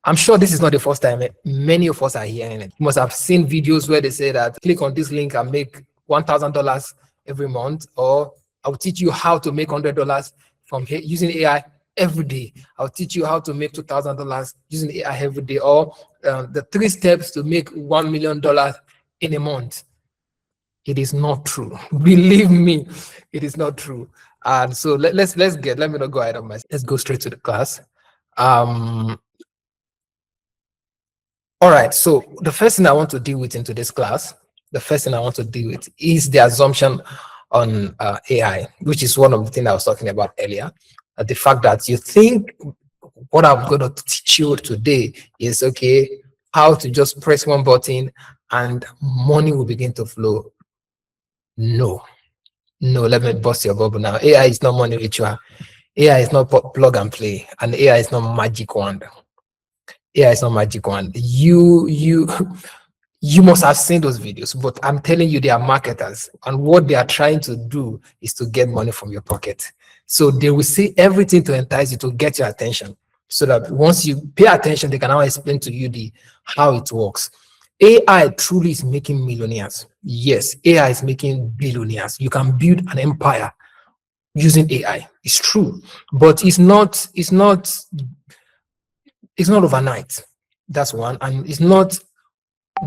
I'm sure this is not the first time many of us are hearing it. You must have seen videos where they say that click on this link and make $1,000 every month, or I'll teach you how to make $100 from here using AI every day. I'll teach you how to make $2,000 using AI every day, or the 3 steps to make $1 million in a month. It is not true. Believe me, it is not true. And so let me not go ahead of myself. Let's go straight to the class. All right, so the first thing I want to deal with in today's class, is the assumption on AI, which is one of the things I was talking about earlier. The fact that you think what I'm going to teach you today is, okay, how to just press one button and money will begin to flow. No, let me bust your bubble now. AI is not money ritual. AI is not plug and play, and AI is not magic wand. AI is not magic wand. You must have seen those videos, but I'm telling you, they are marketers, and what they are trying to do is to get money from your pocket. So they will say everything to entice you, to get your attention, so that once you pay attention, they can now explain to you how it works. AI truly is making millionaires. Yes, AI is making billionaires. You can build an empire using AI. It's true, but it's not overnight. That's one. And it's not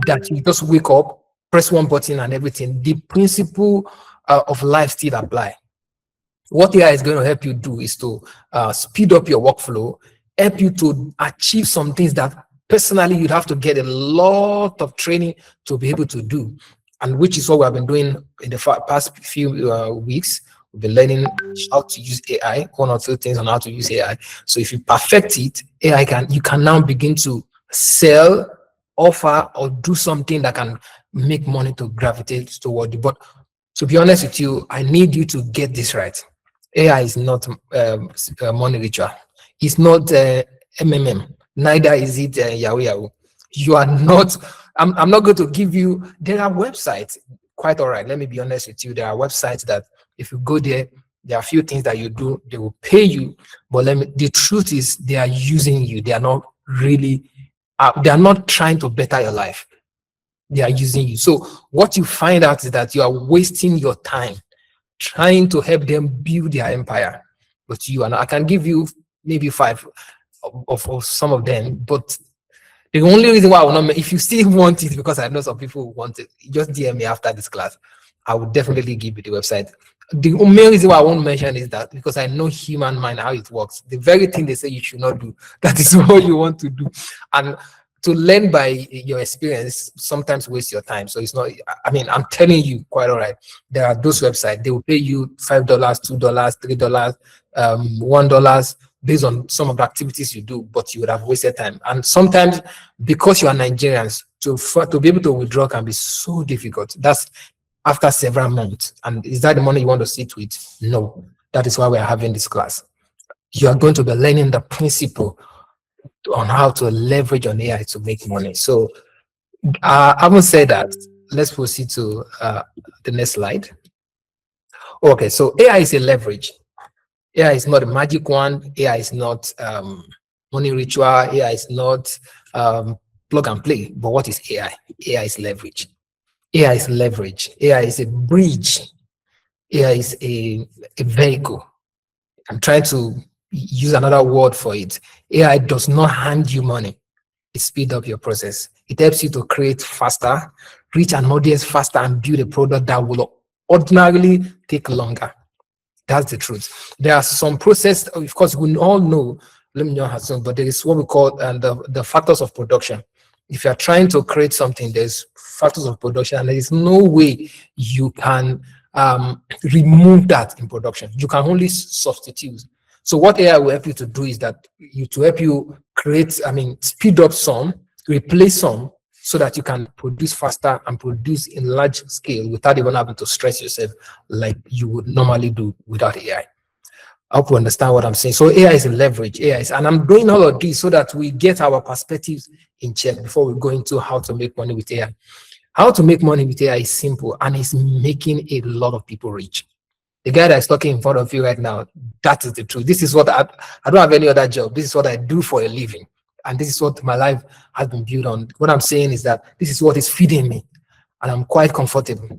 that you just wake up, press one button and everything. The principle of life still apply. What AI is going to help you do is to speed up your workflow, help you to achieve some things that personally you'd have to get a lot of training to be able to do, and which is what we have been doing in the past few weeks. We've been learning how to use AI, 1 or 2 things on how to use AI. So if you perfect it, you can now begin to sell, offer, or do something that can make money to gravitate toward you. But to be honest with you, I need you to get this right. AI is not money ritual. It's not MMM. Neither is it Yahoo. You are not. I'm not going to give you. There are websites. Quite all right. Let me be honest with you. There are websites that if you go there are a few things that you do, they will pay you. But the truth is, they are using you. They are not really. They are not trying to better your life. They are using you. So what you find out is that you are wasting your time trying to help them build their empire. But and I can give you maybe 5 of some of them, but the only reason why I will not, if you still want it, because I know some people who want it, just DM me after this class. I will definitely give you the website. The main reason why I won't mention is that because I know human mind, how it works. The very thing they say you should not do, that is what you want to do. And to learn by your experience sometimes waste your time. So it's not, I mean, I'm telling you, quite all right. There are those websites, they will pay you $5, $2, $3, $1 based on some of the activities you do, but you would have wasted time. And sometimes because you are Nigerians, to be able to withdraw can be so difficult. That's after several months. And is that the money you want to sit with? No. That is why we are having this class. You are going to be learning the principle on how to leverage on AI to make money. So having said that, let's proceed to the next slide. Okay, so AI is a leverage. AI is not a magic wand. AI is not money ritual. AI is not plug and play. But what is AI? AI is leverage. AI is leverage. AI is a bridge. AI is a vehicle. I'm trying to use another word for it. AI does not hand you money. It speeds up your process. It helps you to create faster, reach an audience faster, and build a product that will ordinarily take longer. That's the truth. There are some process, of course, we all know, let me know soon, but there is what we call the factors of production. If you're trying to create something, there's factors of production, and there is no way you can remove that in production. You can only substitute. So what AI will help you to do is that to help you create, speed up some, replace some, so that you can produce faster and produce in large scale without even having to stress yourself like you would normally do without AI. I hope you understand what I'm saying. So AI is a leverage. And I'm doing all of this so that we get our perspectives in check before we go into how to make money with AI. How to make money with AI is simple, and it's making a lot of people rich. The guy that's talking in front of you right now, that is the truth. This is what I don't have any other job. This is what I do for a living. And this is what my life has been built on. What I'm saying is that this is what is feeding me, and I'm quite comfortable.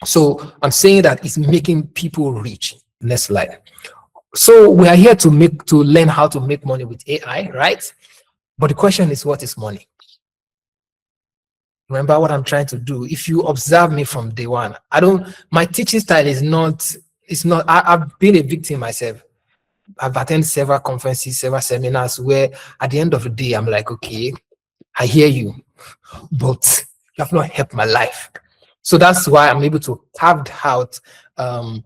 So I'm saying that it's making people rich. Next slide. So we are here to learn how to make money with AI, right? But the question is, what is money? Remember what I'm trying to do. If you observe me from day one, my teaching style is not, I've been a victim myself. I've attended several conferences, several seminars where at the end of the day, I'm like, okay, I hear you, but you have not helped my life. So that's why I'm able to carve out a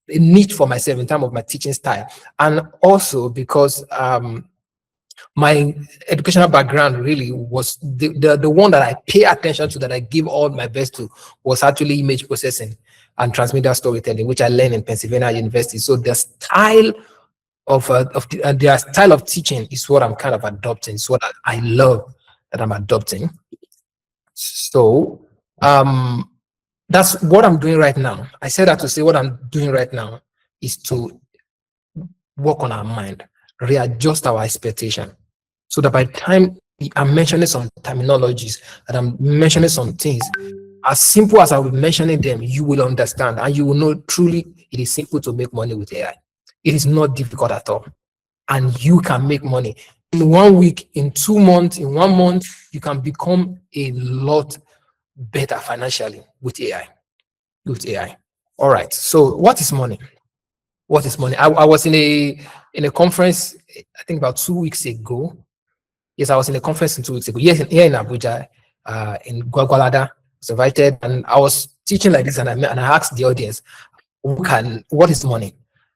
niche for myself in terms of my teaching style. And also because my educational background really was the one that I pay attention to, that I give all my best to, was actually image processing and transmedia storytelling, which I learned in Pennsylvania University. So the style of their style of teaching is what I'm kind of adopting. It's what I love that I'm adopting. So that's what I'm doing right now. I said that to say what I'm doing right now is to work on our mind, readjust our expectation, so that by the time I'm mentioning some terminologies and I'm mentioning some things, as simple as I will be mentioning them, you will understand and you will know truly it is simple to make money with AI. It is not difficult at all. And you can make money in 1 week, in 2 months, in 1 month. You can become a lot better financially with AI. All right. So what is money? What is money? I was in a conference, I think about 2 weeks ago. Yes, I was in a conference 2 weeks ago. Yes, here in Abuja, in Gwagwalada. I was invited, and I was teaching like this, and I asked the audience, what is money?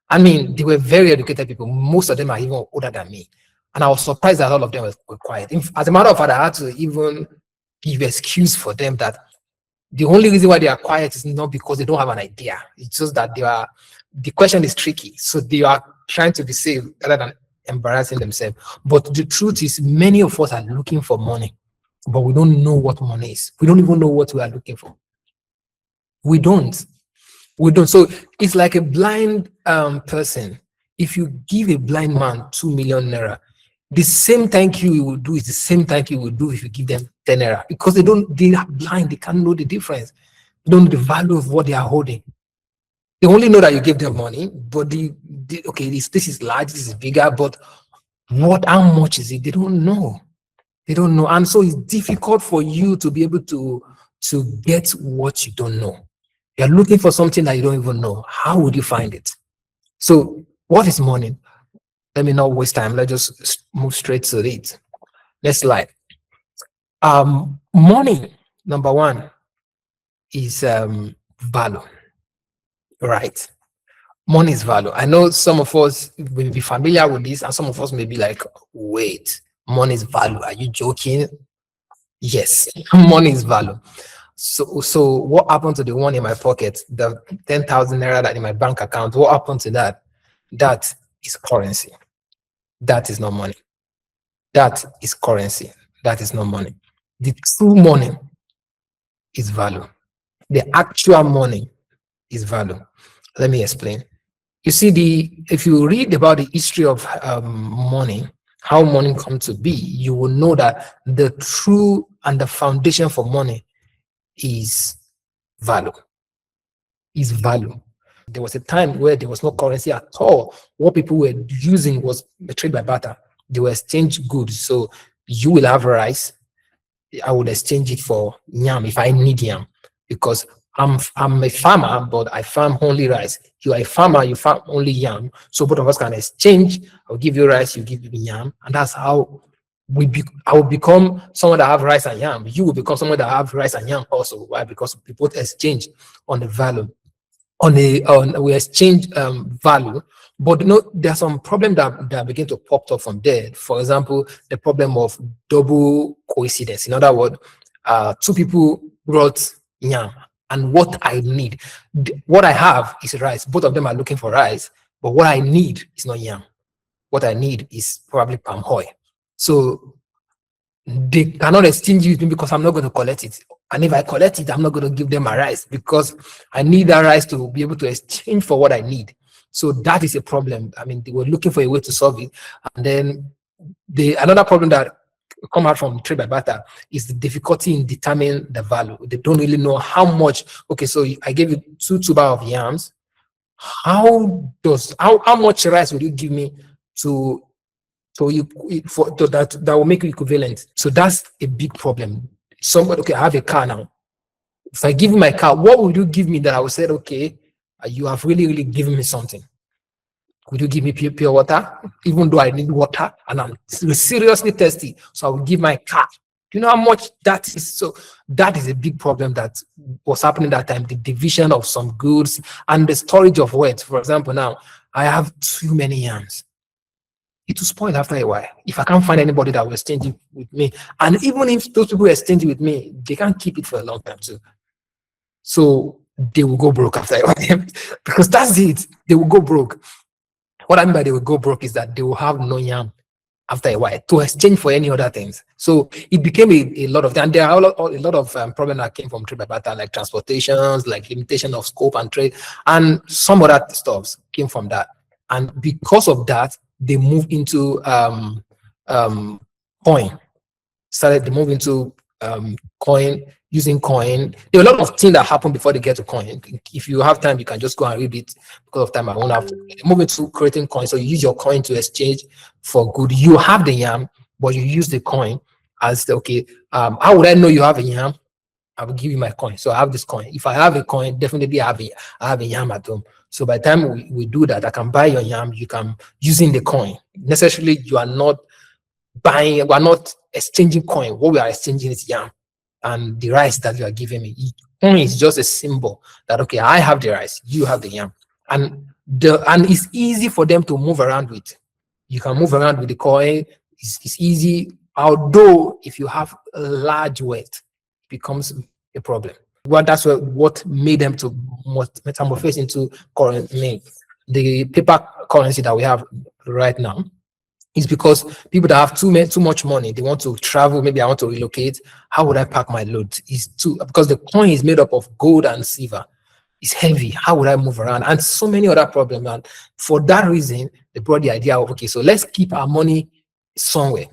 I mean, they were very educated people. Most of them are even older than me. And I was surprised that all of them were quiet. As a matter of fact, I had to even give excuse for them that the only reason why they are quiet is not because they don't have an idea. It's just that the question is tricky. So they are trying to be safe rather than embarrassing themselves. But the truth is, many of us are looking for money, but we don't know what money is. We don't even know what we are looking for. We don't. So it's like a blind person. If you give a blind man 2 million naira, the same thank you will do is the same thank you will do if you give them 10 naira, because they are blind. They can't know the difference. They don't know the value of what they are holding. They only know that you give them money, but okay, this is large, this is bigger, but how much is it? They don't know. And so it's difficult for you to be able to get what you don't know. You're looking for something that you don't even know. How would you find it? So what is money? Let me not waste time. Let's just move straight to it. Next slide. Money, number one, is value. Right. Money is value. I know some of us will be familiar with this, and some of us may be like, wait, money is value. Are you joking? Yes, money is value. So what happened to the one in my pocket, the 10,000 naira that in my bank account? What happened to that? That is currency. That is not money. That is currency. That is not money. The true money is value. The actual money is value. Let me explain. You see, if you read about the history of money, how money come to be, you will know that the true and the foundation for money is value. Is value. There was a time where there was no currency at all. What people were using was trade by barter. They will exchange goods. So you will have rice, I would exchange it for yam if I need yam, because I'm a farmer, but I farm only rice. You are a farmer, you farm only yam. So both of us can exchange. I'll give you rice, you give me yam, and that's how I will become someone that have rice and yam. You will become someone that have rice and yam also. Why? Because we both exchange on the value. We exchange value, but there's some problem that begin to pop up from there. For example, the problem of double coincidence. In other words, two people brought yam, and what I need, what I have is rice. Both of them are looking for rice, but what I need is not yam. What I need is probably palm oil. So they cannot exchange with me because I'm not going to collect it. And if I collect it, I'm not going to give them my rice because I need that rice to be able to exchange for what I need. So that is a problem. I mean, they were looking for a way to solve it. And then Another problem that come out from trade by barter is the difficulty in determining the value. They don't really know how much. Okay, so I gave you 2 tuber of yams. How much rice would you give me to that will make you equivalent? So that's a big problem. Somebody, okay, I have a car now. If I give you my car, what would you give me that I would say, okay, you have really given me something? Would you give me pure water, even though I need water and I'm seriously thirsty? So I will give my car. Do you know how much that is? So that is a big problem that was happening that time, the division of some goods and the storage of wealth. For example, now I have too many yams. It will spoil after a while if I can't find anybody that will exchange it with me. And even if those people exchange it with me, they can't keep it for a long time too. So they will go broke after a while because that's it. They will go broke. What I mean by they will go broke is that they will have no yam after a while to exchange for any other things. So it became a lot of, and there are a lot of problems that came from trade by barter, like transportations, like limitation of scope and trade, and some other stuffs came from that. And because of that, they moved into coin. Started to move into coin, using coin. There are a lot of things that happen before they get to coin. If you have time, you can just go and read it. Because of time, I won't have to move into creating coin. So you use your coin to exchange for good. You have the yam, but you use the coin as the, okay, how would I know you have a yam? I will give you my coin. So I have this coin. If I have a coin, definitely I have a yam at home. So by the time we do that, I can buy your yam. You can using the coin. Necessarily, you are not buying. We are not exchanging coin. What we are exchanging is yam and the rice that you are giving me. Coin is just a symbol that, okay, I have the rice, you have the yam, and it's easy for them to move around with. You can move around with the coin. It's easy. Although if you have a large weight, it becomes a problem. Well, that's what made them to metamorphose into currency. The paper currency that we have right now is because people that have too much money, they want to travel. Maybe I want to relocate. How would I pack my load? Because the coin is made up of gold and silver. It's heavy. How would I move around? And so many other problems. And for that reason, they brought the idea of, okay, so let's keep our money somewhere.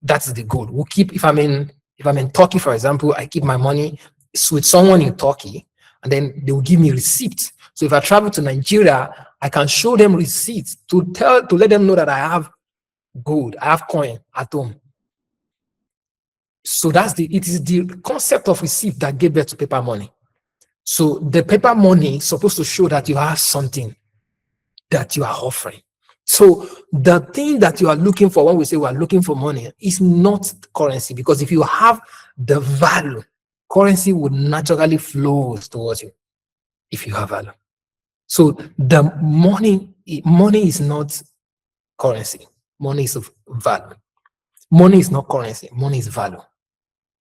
That's the goal. We'll keep, if I'm in Turkey, for example, I keep my money with someone in Turkey, and then they will give me receipts. So if I travel to Nigeria, I can show them receipts to let them know that I have gold, I have coin at home. So it is the concept of receipt that gave birth to paper money. So the paper money is supposed to show that you have something that you are offering. So the thing that you are looking for, when we say we are looking for money, is not currency, because if you have the value, currency would naturally flow towards you if you have value. So the money is not currency. Money is of value. Money is not currency. Money is value.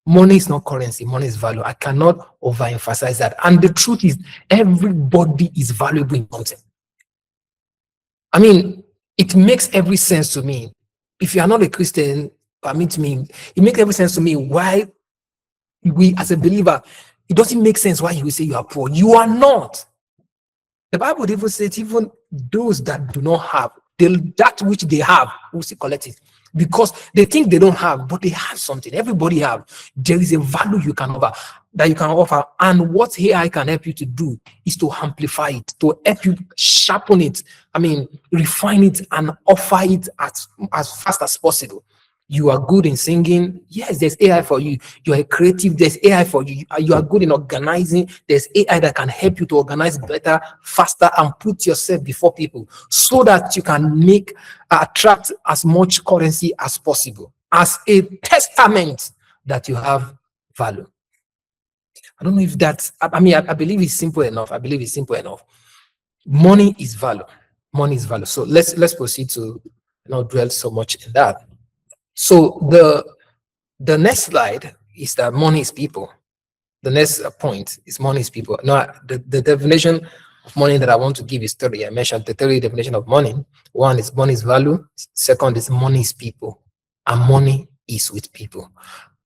Money is not currency. Money is value. I cannot overemphasize that. And the truth is, everybody is valuable in something. I mean, it makes every sense to me. If you are not a Christian, permit me, it makes every sense to me why we, as a believer, it doesn't make sense why you will say you are poor. You are not. The Bible even says, even those that do not have, that which they have, will still collect it. Because they think they don't have, but they have something. Everybody have. There is a value you can offer. And what AI can help you to do is to amplify it, to help you sharpen it. I mean, refine it and offer it as fast as possible. You are good in singing. Yes, there's AI for you. You are creative. There's AI for you. You are good in organizing. There's AI that can help you to organize better, faster, and put yourself before people so that you can attract as much currency as possible as a testament that you have value. I don't know if that's, I believe it's simple enough. Money is value. Money is value. So let's proceed to not dwell so much in that. So the next slide is that money is people. The next point is money is people. Now, the definition of money that I want to give is three. I mentioned the three definition of money. One is money is value. Second is money is people. And money is with people.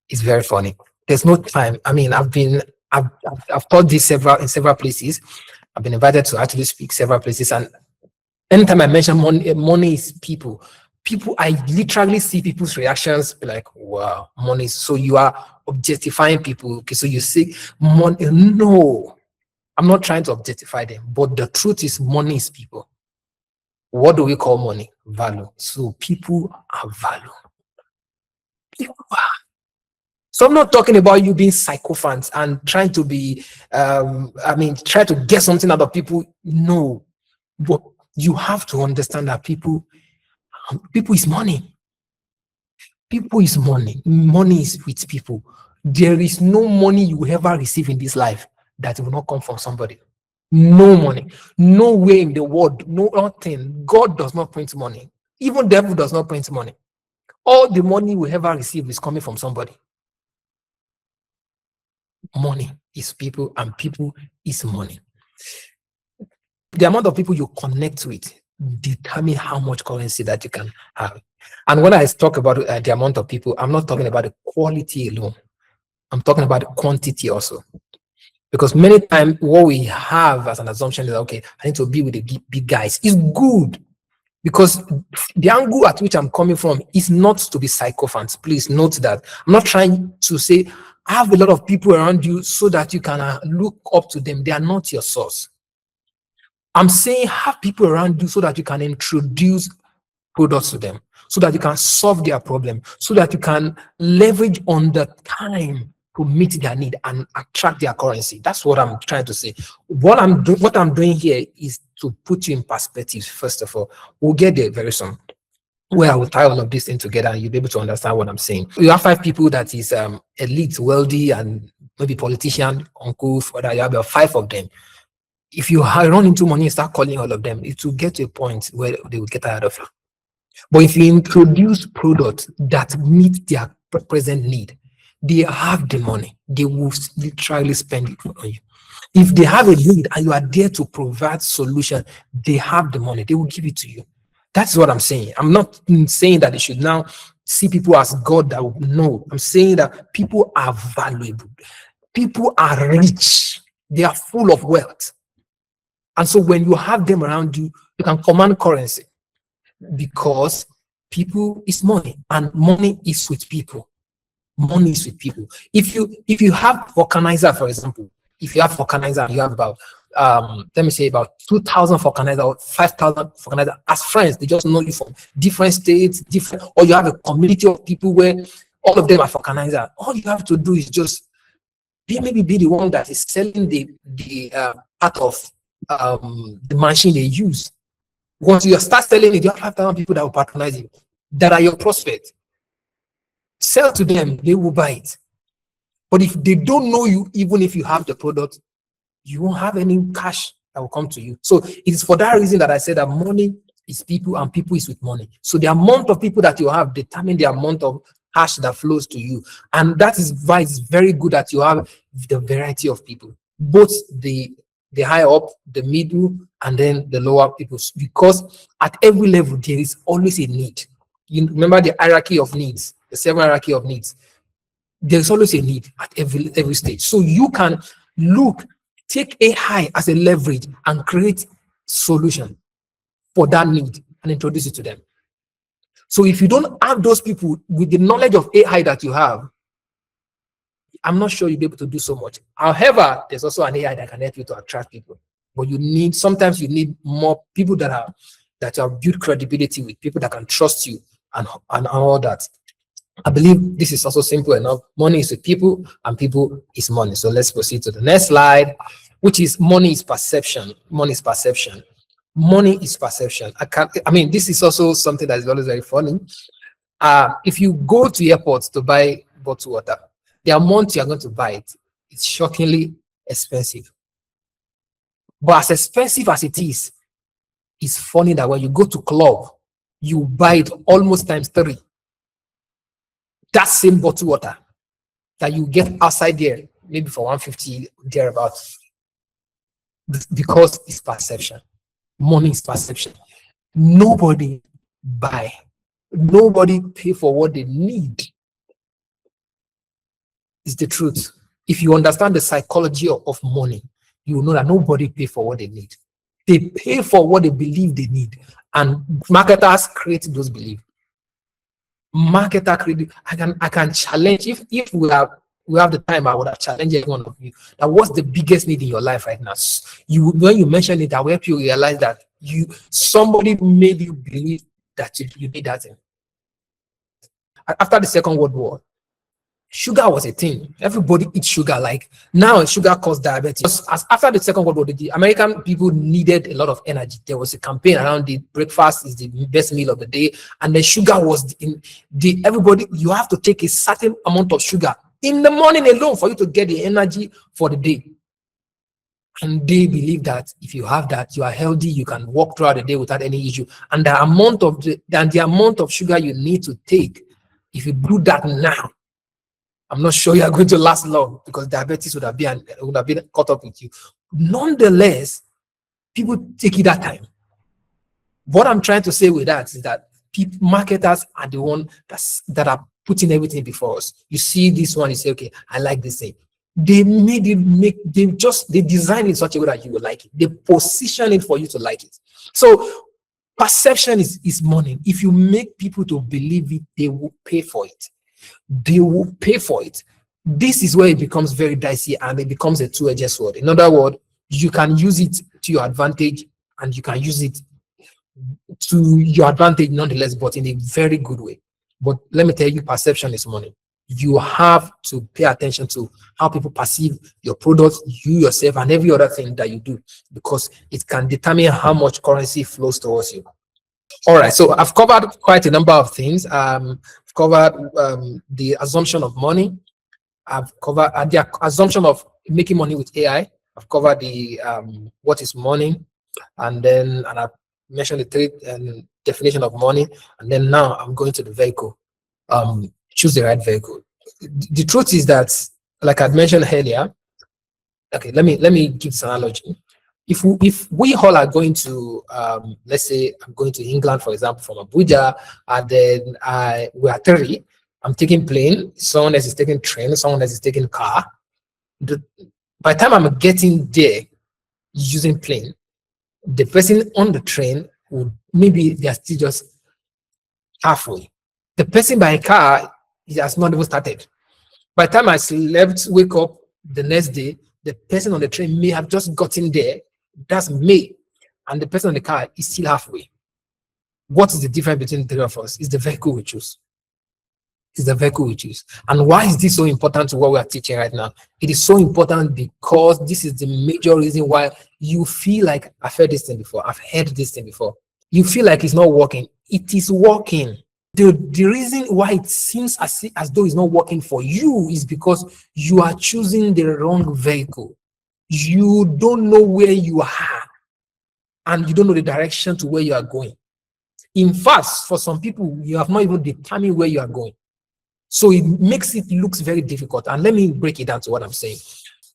It's very funny. There's no time. I mean, I've taught this in several places. I've been invited to actually speak several places. And anytime I mention money is people, People, I literally see people's reactions like, wow, money. So you are objectifying people. Okay, so you say money. No, I'm not trying to objectify them, but the truth is money is people. What do we call money? Value. So people are value. People are. So I'm not talking about you being sycophants and trying to be, try to get something out of people. No, but you have to understand that people is money. People is money. Money is with people. There is no money you will ever receive in this life that will not come from somebody. No money. No way in the world. No nothing. God does not print money. Even devil does not print money. All the money we ever receive is coming from somebody. Money is people and people is money. The amount of people you connect with determine how much currency that you can have. And when I talk about the amount of people, I'm not talking about the quality alone. I'm talking about the quantity also. Because many times what we have as an assumption is, okay, I need to be with the big guys. It's good. Because the angle at which I'm coming from is not to be sycophants. Please note that. I'm not trying to say, I have a lot of people around you so that you can look up to them. They are not your source. I'm saying have people around you so that you can introduce products to them, so that you can solve their problem, so that you can leverage on the time to meet their need and attract their currency. That's what I'm trying to say. What I'm doing here is to put you in perspective. First of all, we'll get there very soon, where I will tie all of this in together and you'll be able to understand what I'm saying. You have 5 people that is elite, wealthy, and maybe politician, uncle, father. You have about 5 of them. If you run into money and start calling all of them, it will get to a point where they will get tired of you. But if you introduce products that meet their present need, they have the money. They will literally spend it on you. If they have a need and you are there to provide solution, they have the money. They will give it to you. That's what I'm saying. I'm not saying that they should now see people as God. No, I'm saying that people are valuable. People are rich. They are full of wealth. And so when you have them around you, you can command currency, because people is money and money is with people. Money is with people. If you have vulcanizer, for example, if you have vulcanizer, you have about let me say about 2,000 vulcanizer or 5,000 vulcanizer as friends. They just know you from different states, or you have a community of people where all of them are vulcanizer. All you have to do is just maybe be the one that is selling the part of the machine they use. Once you start selling it, you have 5,000 people that will patronize you, that are your prospects. Sell to them, they will buy it. But if they don't know you, even if you have the product, you won't have any cash that will come to you. So it is for that reason that I said that money is people and people is with money. So the amount of people that you have determine the amount of cash that flows to you. And that is why it's very good that you have the variety of people, both the higher up, the middle, and then the lower people. Because at every level, there is always a need. You remember the hierarchy of needs, the 7 hierarchy of needs. There's always a need at every stage. So you can take AI as a leverage and create solution for that need and introduce it to them. So if you don't have those people with the knowledge of AI that you have, I'm not sure you'll be able to do so much. However, there's also an AI that can help you to attract people. But sometimes you need more people that have built credibility with, people that can trust you and all that. I believe this is also simple enough. Money is with people and people is money. So let's proceed to the next slide, which is money is perception. Money is perception. Money is perception. This is also something that is always very funny. If you go to airports to buy bottled water, the amount you are going to buy it's shockingly expensive. But as expensive as it is, it's funny that when you go to club, you buy it almost times 3. That same bottled water that you get outside there, maybe for 150 thereabouts, because it's perception. Money is perception. Nobody pay for what they need. It's the truth. If you understand the psychology of money, you will know that nobody pay for what they need. They pay for what they believe they need, and marketers create those beliefs. marketer credit. I can challenge, if we have the time, I would have challenged every one of you that what's the biggest need in your life right now. You, when you mention it, I will help you realize that somebody made you believe that you need that thing. After the Second World War, sugar was a thing. Everybody eats sugar. Like now, sugar causes diabetes. After the Second World War, the American people needed a lot of energy. There was a campaign around it. Breakfast is the best meal of the day, and the sugar was in everybody. You have to take a certain amount of sugar in the morning alone for you to get the energy for the day. And they believe that if you have that, you are healthy. You can walk throughout the day without any issue. And the amount of sugar you need to take, if you do that now, I'm not sure you are going to last long, because diabetes would have been caught up with you. Nonetheless, people take it that time. What I'm trying to say with that is that marketers are the one that are putting everything before us. You see this one, you say, okay, I like this thing. They design it in such a way that you will like it. They position it for you to like it. So perception is money. If you make people to believe it, they will pay for it. They will pay for it. This is where it becomes very dicey, and it becomes a two-edged sword. In other words, you can use it to your advantage, and you can use it to your advantage nonetheless, but in a very good way. But let me tell you, perception is money. You have to pay attention to how people perceive your product, you yourself, and every other thing that you do, because it can determine how much currency flows towards you. All right, so I've covered quite a number of things. I've covered the assumption of money. I've covered the assumption of making money with AI. I've covered the what is money, and I've mentioned the three definition of money, and then now I'm going to the vehicle. Choose the right vehicle. The truth is that, like I mentioned earlier, okay, let me give this analogy. If we all are going to, let's say I'm going to England, for example, from Abuja, and then we are three. I'm taking plane, someone else is taking train, someone else is taking car. By the time I'm getting there using plane, the person on the train would, maybe they are still just halfway. The person by car, he has not even started. By the time I wake up the next day, the person on the train may have just gotten there. That's me. And the person on the car is still halfway. What is the difference between the three of us? Is the vehicle we choose. Is the vehicle we choose. And why is this so important to what we are teaching right now? It is so important because this is the major reason why you feel like I've heard this thing before. I've heard this thing before. You feel like it's not working. It is working. The reason why it seems as though it's not working for you is because you are choosing the wrong vehicle. You don't know where you are, and you don't know the direction to where you are going. In fact, for some people, you have not even determined where you are going. So it makes it looks very difficult. And let me break it down to what I'm saying.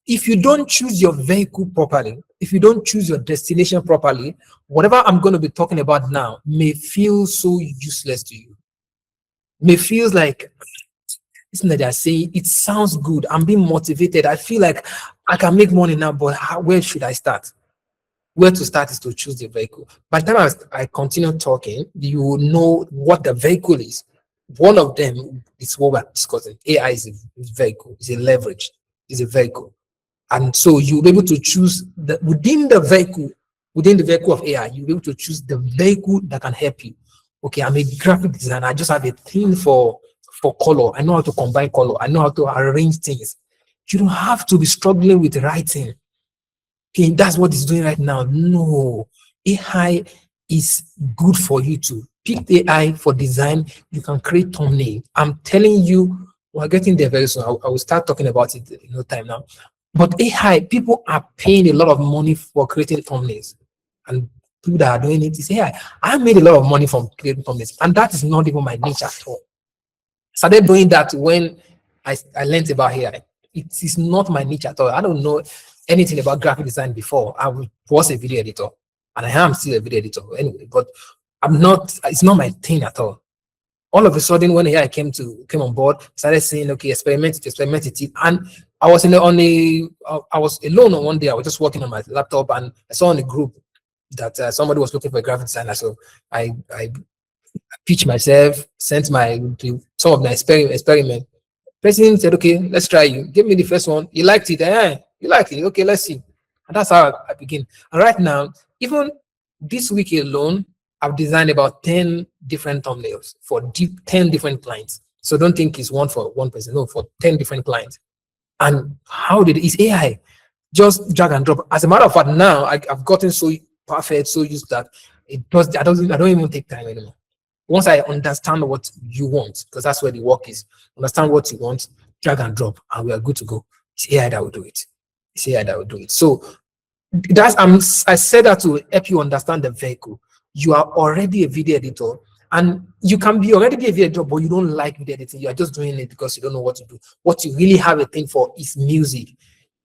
If you don't choose your vehicle properly, if you don't choose your destination properly, whatever I'm going to be talking about now may feel so useless to you. May feels like, listen, that they're saying, it sounds good. I'm being motivated. I feel like I can make money now, but where should I start? Where to start is to choose the vehicle. By the time I continue talking, you will know what the vehicle is. One of them is what we're discussing. AI is a vehicle, is a leverage, is a vehicle. And so you'll be able to choose within the vehicle of AI, you'll be able to choose the vehicle that can help you. Okay, I'm a graphic designer. I just have a thing for color. I know how to combine color. I know how to arrange things. You don't have to be struggling with writing. Okay, that's what it's doing right now. No, AI is good for you to pick AI for design. You can create thumbnail. I'm telling you, we're getting there very soon. I will start talking about it in no time now. But AI, people are paying a lot of money for creating thumbnails, and people that are doing it is AI. I made a lot of money from creating thumbnails, and that is not even my niche at all. I started doing that when I learned about AI. It is not my niche at all. I don't know anything about graphic design before. I was a video editor, and I am still a video editor anyway, but it's not my thing at all. All of a sudden, when AI came on board, I started saying, okay, experiment it. And I was I was alone on one day. I was just working on my laptop, and I saw in the group that somebody was looking for a graphic designer. So I pitch myself, sent some of my experiment. Person said, okay, let's try you. Give me the first one. You liked it. You liked it. Okay, let's see. And that's how I begin. And right now, even this week alone, I've designed about 10 different thumbnails for 10 different clients. So don't think it's one for one person. No, for 10 different clients. And how did it's AI? Just drag and drop. As a matter of fact, now I've gotten so perfect, so used that it does. I don't even take time anymore. Once I understand what you want, because that's where the work is, understand what you want, drag and drop, and we are good to go. It's AI that will do it. It's AI that will do it. So I said that to help you understand the vehicle. You are already a video editor, and you can be already be a video editor, but you don't like video editing. You are just doing it because you don't know what to do. What you really have a thing for is music.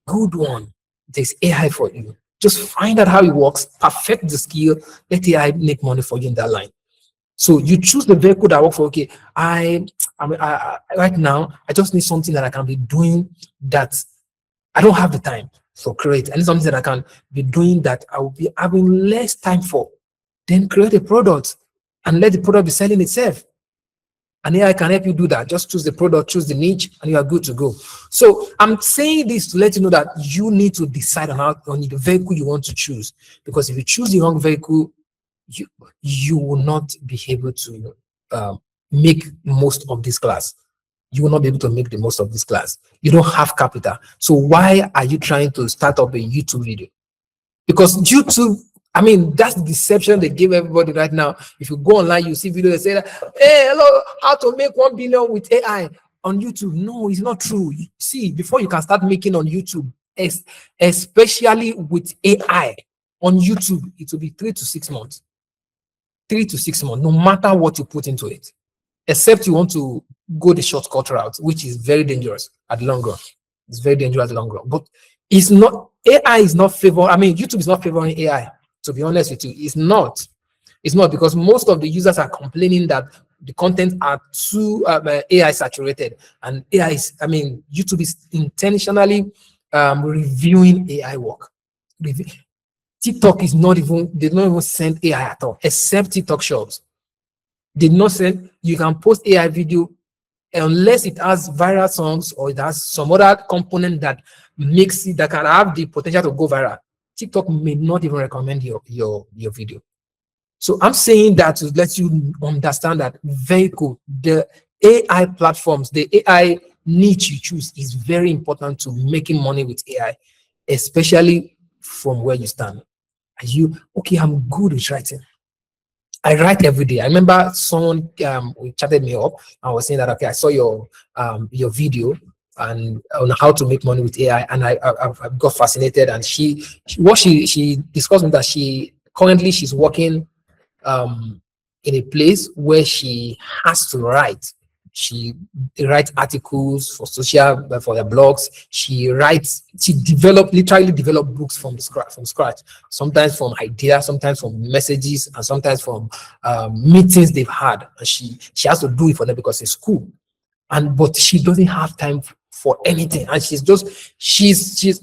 Good one. There's AI for you. Just find out how it works, perfect the skill, let AI make money for you in that line. So you choose the vehicle that works for, okay, I right now, I just need something that I can be doing that I don't have the time for create. I need something that I can be doing that I will be having less time for. Then create a product and let the product be selling itself. And AI can help you do that. Just choose the product, choose the niche, and you are good to go. So I'm saying this to let you know that you need to decide on the vehicle you want to choose. Because if you choose the wrong vehicle, you will not be able to make most of this class. You will not be able to make the most of this class. You don't have capital. So why are you trying to start up a YouTube video? Because YouTube, I mean, that's the deception they give everybody right now. If you go online, you see videos that say, hey, hello, how to make 1 billion with AI on YouTube. No, it's not true. See, before you can start making on YouTube, especially with AI on YouTube, it will be 3 to 6 months. 3 to 6 months, no matter what you put into it, except you want to go the shortcut route, which is very dangerous at the long run. It's very dangerous at the long run. But it's not, AI is not favoring, I mean, YouTube is not favoring AI, to be honest with you. It's not. It's not, because most of the users are complaining that the content are too AI saturated. And AI is, I mean, YouTube is intentionally reviewing AI work. TikTok is not even, they don't even send AI at all, except TikTok shops. They not send, you can post AI video unless it has viral songs or it has some other component that makes it, that can have the potential to go viral. TikTok may not even recommend your video. So I'm saying that to let you understand that vehicle, the AI platforms, the AI niche you choose is very important to making money with AI, especially from where you stand. Are you okay? I'm good with writing. I write every day. I remember someone chatted me up and was saying that, okay, I saw your video and on how to make money with AI, and I got fascinated. And she discussed with me that she's working in a place where she has to write. She writes articles for for their blogs. She literally develop books from scratch. Sometimes from ideas, sometimes from messages, and sometimes from meetings they've had. And she has to do it for them because it's cool. But she doesn't have time for anything. And she's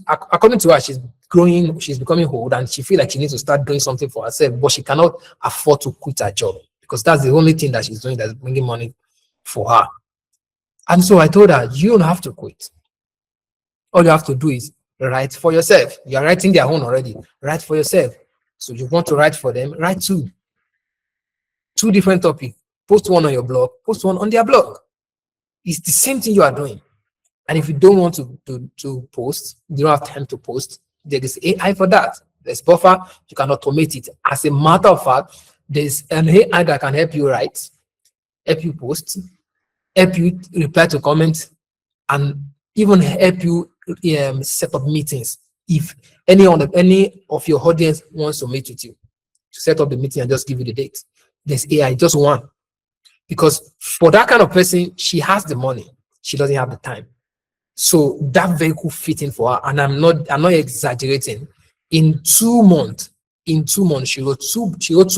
according to her, she's growing, she's becoming old, and she feels like she needs to start doing something for herself, but she cannot afford to quit her job because that's the only thing that she's doing that's bringing money for her. And so I told her, you don't have to quit. All you have to do is write for yourself. You're writing their own already. Write for yourself. So you want to write for them, write two different topics. Post one on your blog, post one on their blog. It's the same thing you are doing. And if you don't want to post, you don't have time to post, there is AI for that. There's Buffer, you can automate it. As a matter of fact, there's an AI that can help you write, help you post, help you reply to comments, and even help you set up meetings. If any of your audience wants to meet with you, to set up the meeting and just give you the date. There's AI, just one. Because for that kind of person, she has the money, she doesn't have the time. So that vehicle fitting for her, and I'm not exaggerating. In 2 months, she wrote two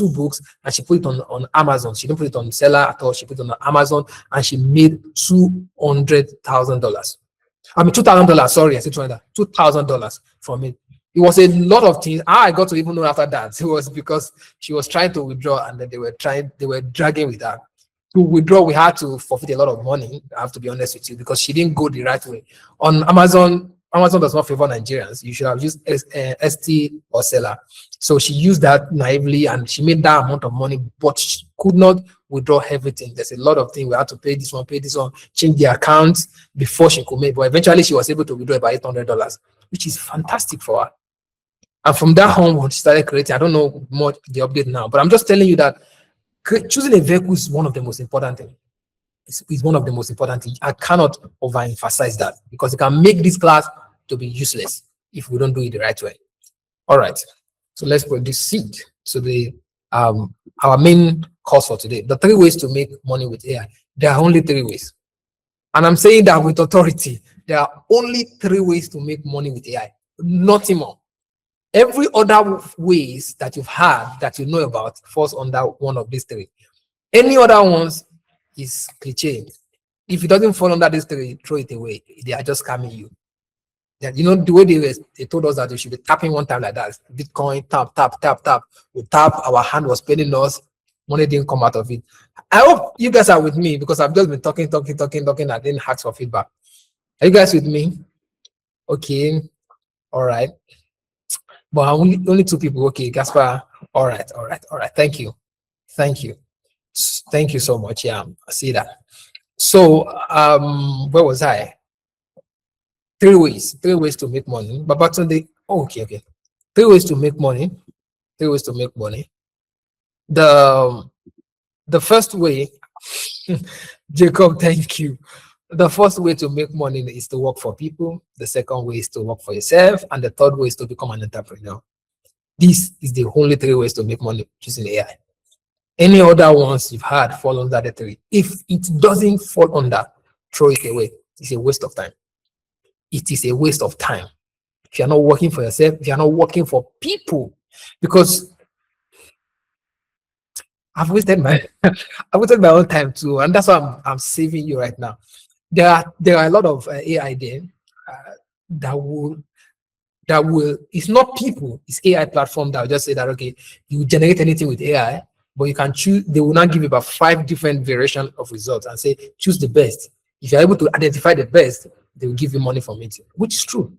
books, and she put it on Amazon. She didn't put it on Seller at all. She put it on Amazon, and she made $200,000. I mean $2,000. Sorry, I said $200,000 from it. It was a lot of things. How I got to even know after that, it was because she was trying to withdraw, and then they were dragging with her. To withdraw, we had to forfeit a lot of money. I have to be honest with you, because she didn't go the right way. On Amazon, Amazon does not favor Nigerians. You should have used ST or Seller. So she used that naively, and she made that amount of money, but she could not withdraw everything. There's a lot of things we had to pay this one, change the account before she could make. But eventually, she was able to withdraw about $800, which is fantastic for her. And from that onward, she started creating. I don't know much the update now, but I'm just telling you that choosing a vehicle is one of the most important things. It's one of the most important things. I cannot overemphasize that, because it can make this class to be useless if we don't do it the right way. All right. So let's proceed to the our main course for today. The 3 ways to make money with AI. There are only 3 ways. And I'm saying that with authority. There are only 3 ways to make money with AI. Nothing more. Every other ways that you've had that you know about falls under one of these 3. Any other ones is cliche. If it doesn't fall under these 3, throw it away. They are just scamming you. You know, the way they told us that we should be tapping one time like that. Bitcoin, tap, tap, tap, tap. We tap, our hand was paying us. Money didn't come out of it. I hope you guys are with me, because I've just been talking. I didn't ask for feedback. Are you guys with me? Okay. All right. But only 2 people. Okay, Gaspar. All right. Thank you so much. Yeah, I see that. So where was I? 3 ways to make money. But back to the okay. 3 ways to make money. The first way, Jacob, thank you. The first way to make money is to work for people. The second way is to work for yourself. And the third way is to become an entrepreneur. This is the only 3 ways to make money using AI. Any other ones you've had fall under the 3. If it doesn't fall under, throw it away. It's a waste of time. It is a waste of time. If you're not working for yourself, if you're not working for people, because I've wasted my own time too, and that's why I'm saving you right now. There are a lot of AI there that will. It's not people, it's AI platform that will just say that, okay, you generate anything with AI, but you can choose. They will not give you about 5 different variations of results and say choose the best. If you're able to identify the best, they will give you money from it, which is true.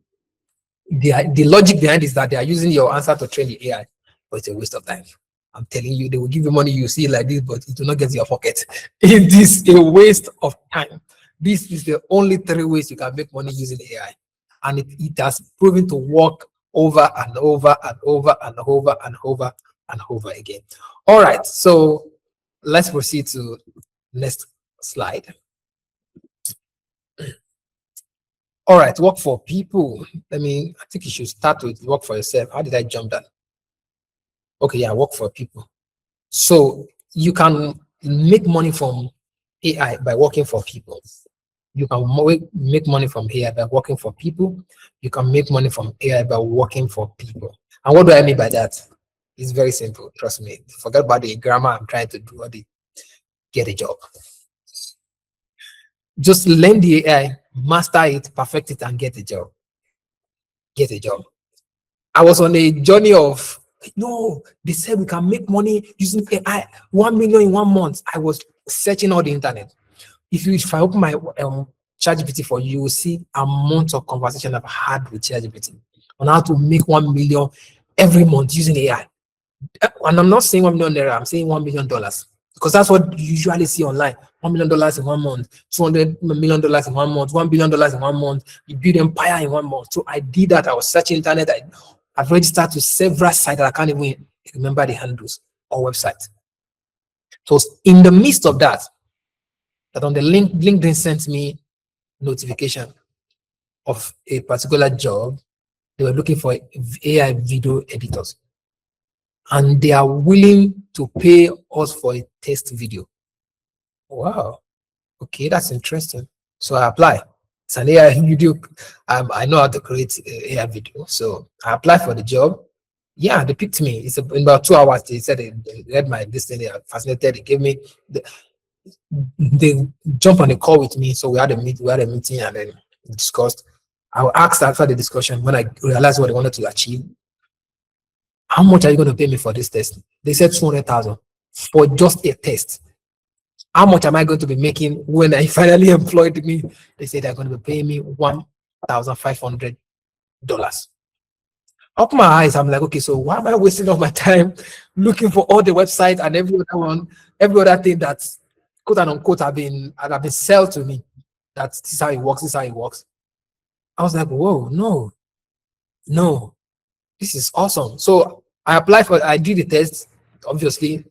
The logic behind is that they are using your answer to train the AI, but it's a waste of time. I'm telling you, they will give you money, you see it like this, but it will not get to your pocket. It is a waste of time. This is the only 3 ways you can make money using AI. And it has proven to work over and over again. All right, so let's proceed to next slide. All right, work for people. I think you should start with work for yourself. How did I jump that? Okay, yeah, work for people. So you can make money from AI by working for people. You can make money from AI by working for people. You can make money from AI by working for people. And what do I mean by that? It's very simple. Trust me. Forget about the grammar I'm trying to do. Get a job. Just learn the AI, master it, perfect it, and get a job. Get a job. I was on a journey of, no, they said we can make money using AI, 1 million in 1 month. I was searching all the internet. If I open my ChatGPT for you, you will see amounts of conversation I've had with ChatGPT on how to make 1 million every month using AI. And I'm not saying 1 million naira, I'm saying $1 million, because that's what you usually see online. $1 million in 1 month, $200 million in 1 month, $1 billion in 1 month. You build empire in 1 month. So I did that. I was searching internet. I've registered to several sites that I can't even remember the handles or websites. So in the midst of that on the LinkedIn sent me notification of a particular job. They were looking for AI video editors, and they are willing to pay us for a test video. Wow. Okay, that's interesting. So I apply. It's an AI video. I know how to create AI video. So I applied for the job. Yeah, they picked me. It's in about 2 hours. They said they read my listing. They are fascinated. They gave me they jumped on a call with me. So we had a meeting and then discussed. I asked after the discussion when I realized what they wanted to achieve, how much are you going to pay me for this test? They said 200,000 for just a test. How much am I going to be making when I finally employed me? They said they're going to be paying me $1,500. Open my eyes, I'm like, okay, so why am I wasting all my time looking for all the websites and every other one, every other thing that's quote and unquote have been sold to me? That this is how it works, this is how it works. I was like, whoa, no, this is awesome. So I did the test. Obviously,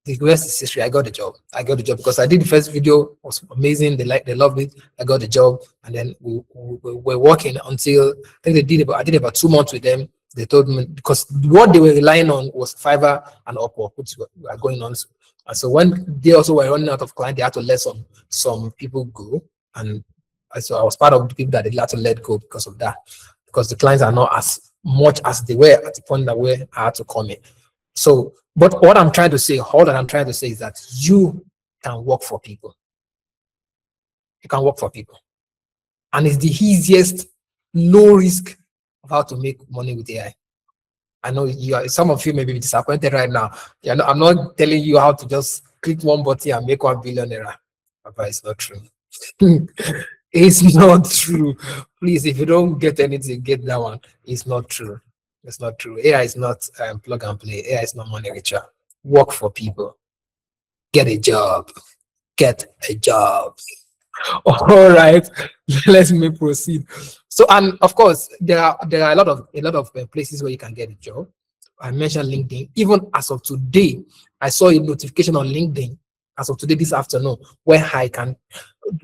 the rest is history. I got the job. Because I did the first video, it was amazing. They loved it. I got the job, and then we were working until I think I did about 2 months with them. They told me because what they were relying on was Fiverr and Upwork, which were going on. And so when they also were running out of clients, they had to let some people go. And so I was part of the people that they had to let go because of that, because the clients are not as much as they were at the point that where I had to come in. So, but what I'm trying to say, all that I'm trying to say is that you can work for people. You can work for people. And it's the easiest, low risk of how to make money with AI. I know some of you may be disappointed right now. I'm not telling you how to just click one button and make 1 billion naira. But it's not true. It's not true. Please, if you don't get anything, get that one. It's not true. It's not true. AI is not plug and play. AI is not money richer. Work for people. Get a job. Get a job. All right, let me proceed. So, and of course, there are a lot of places where you can get a job. I mentioned LinkedIn. Even as of today, I saw a notification on LinkedIn as of today this afternoon where I can.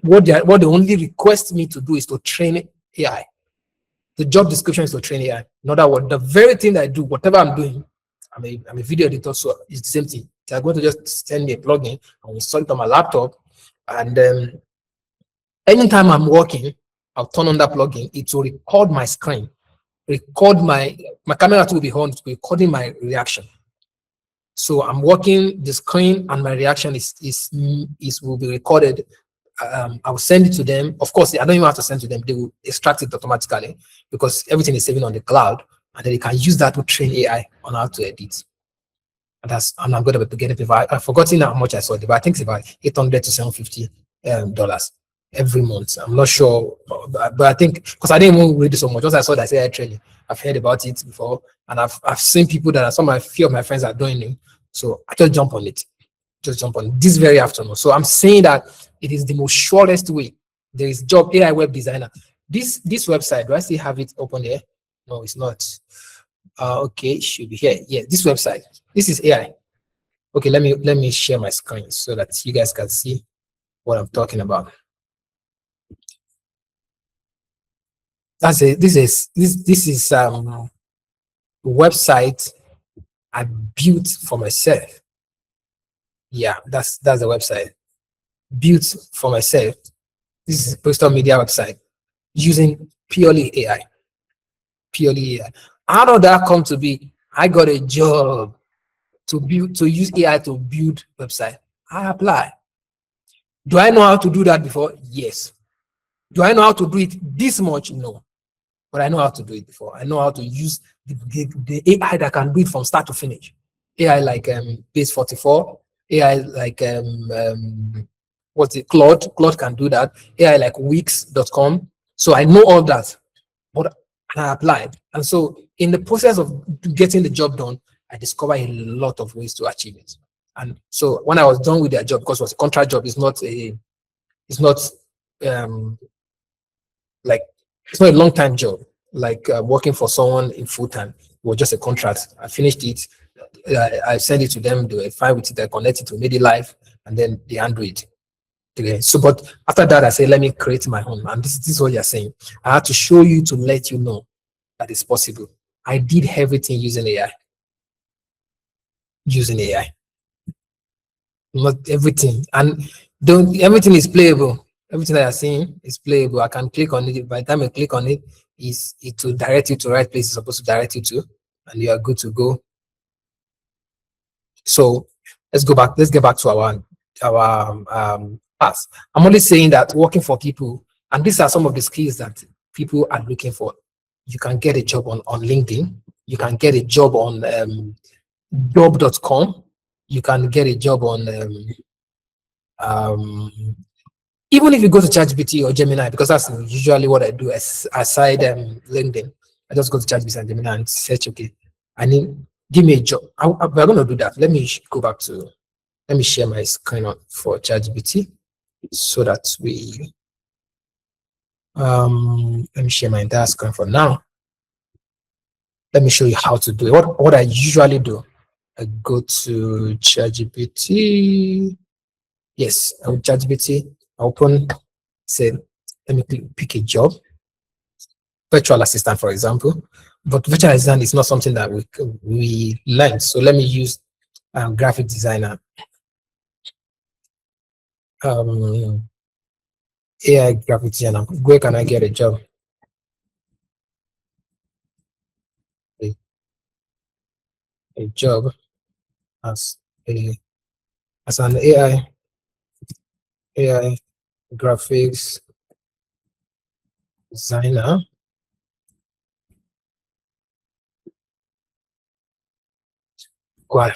What they only request me to do is to train AI. The job description is to train AI. In other words, the very thing I do, whatever I'm doing, I'm a video editor, so it's the same thing. They're going to just send me a plugin and install it on my laptop, and then anytime I'm working, I'll turn on that plugin. It will record my screen, record my camera will be on, recording my reaction. So I'm working the screen, and my reaction will be recorded. I will send it to them. Of course, I don't even have to send to them. They will extract it automatically because everything is saving on the cloud, and then they can use that to train AI on how to edit. And I'm going to get it. I've forgotten how much I saw it, but I think it's about $800 to $750 every month. I'm not sure, but I think because I didn't even read it so much. Once I saw that, I said training. I've heard about it before, and I've seen people that a few of my friends are doing it. So I just jump on it. This very afternoon. So I'm saying that it is the most surest way. There is job AI web designer. This website, do I still have it open here? No, it's not. Okay, it should be here. Yeah, this website. This is AI. Okay, let me share my screen so that you guys can see what I'm talking about. This is website I built for myself. Yeah, that's the website built for myself. This is a Postal Media website using purely AI. How did that come to be? I got a job to use AI to build website. I apply. Do I know how to do that before? Yes. Do I know how to do it this much? No. But I know how to do it before. I know how to use the AI that can do it from start to finish. AI like Base 44, AI like what's it? Claude can do that. AI like Wix.com. So I know all that, but I applied. And so in the process of getting the job done, I discovered a lot of ways to achieve it. And so when I was done with their job, because it was a contract job, it's not like it's not a long-time job like working for someone in full-time. It was just a contract. I finished it. I sent it to them. They were fine with it. I connected to Medi Life, and then they handled it. Okay. So, but after that, I said, let me create my own. And this is what you're saying. I had to show you to let you know that it's possible. I did everything using AI. Not everything. And everything is playable. Everything that you're seeing is playable. I can click on it. By the time I click on it, it will direct you to the right place it's supposed to direct you to, and you are good to go. So let's go back. Let's get back to our past. I'm only saying that working for people, and these are some of the skills that people are looking for. You can get a job on LinkedIn. You can get a job on job.com. You can get a job on even if you go to ChatGPT or Gemini, because that's usually what I do aside LinkedIn. I just go to ChatGPT and Gemini and search, okay, give me a job. We're going to do that. Let me go back to, let me share my screen for ChatGPT so that let me share my entire screen for now. Let me show you how to do it. What I usually do, I go to ChatGPT. Yes, I will ChatGPT. I open, say, let me pick a job, virtual assistant, for example. But virtual assistant is not something that we learn. So let me use graphic designer. AI graphic designer. Where can I get a job? A job as an AI graphics designer. Wow.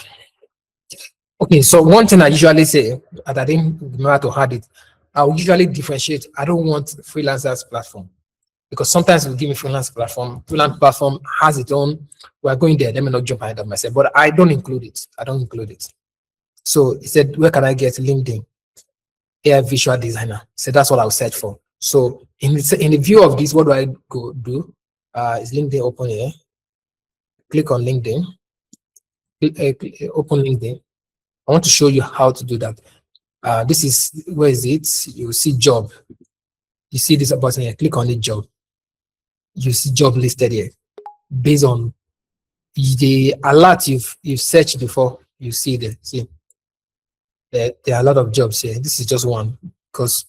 Okay, so one thing I usually say, and I didn't remember to add it, I will usually differentiate. I don't want freelancers platform, because sometimes we give me freelance platform. Freelance platform has its own. We're going there. Let me not jump ahead of myself, but I don't include it. I don't include it. So he said, where can I get LinkedIn? AI visual designer. So that's what I'll search for. So in the view of this, what do I go do? Is LinkedIn open here? Click on LinkedIn. Open LinkedIn. I want to show you how to do that. This is, where is it? You see job. You see this button here. Click on the job. You see job listed here. Based on the alert you've searched before, you see there. See, there are a lot of jobs here. This is just one, because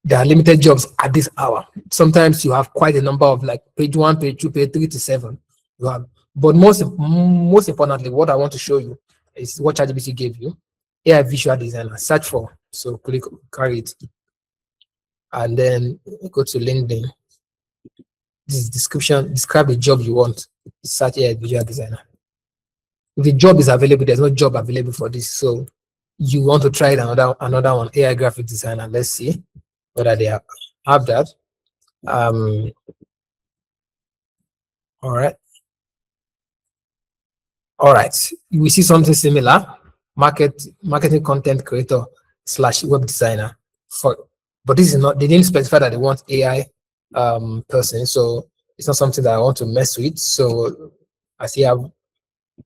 there are limited jobs at this hour. Sometimes you have quite a number of, like, page 1, page 2, page 3 to 7. You have, but most importantly, what I want to show you is what ChatGPT gave you. AI visual designer. Search for. So click, carry it, and then go to LinkedIn. This is description. Describe the job you want. Search AI visual designer. If the job is available, there's no job available for this. So you want to try it, another one, AI graphic designer. Let's see whether they have that. All right. We see something similar. Marketing content creator / web designer. But this is not, they didn't specify that they want AI person. So it's not something that I want to mess with. So I see I have a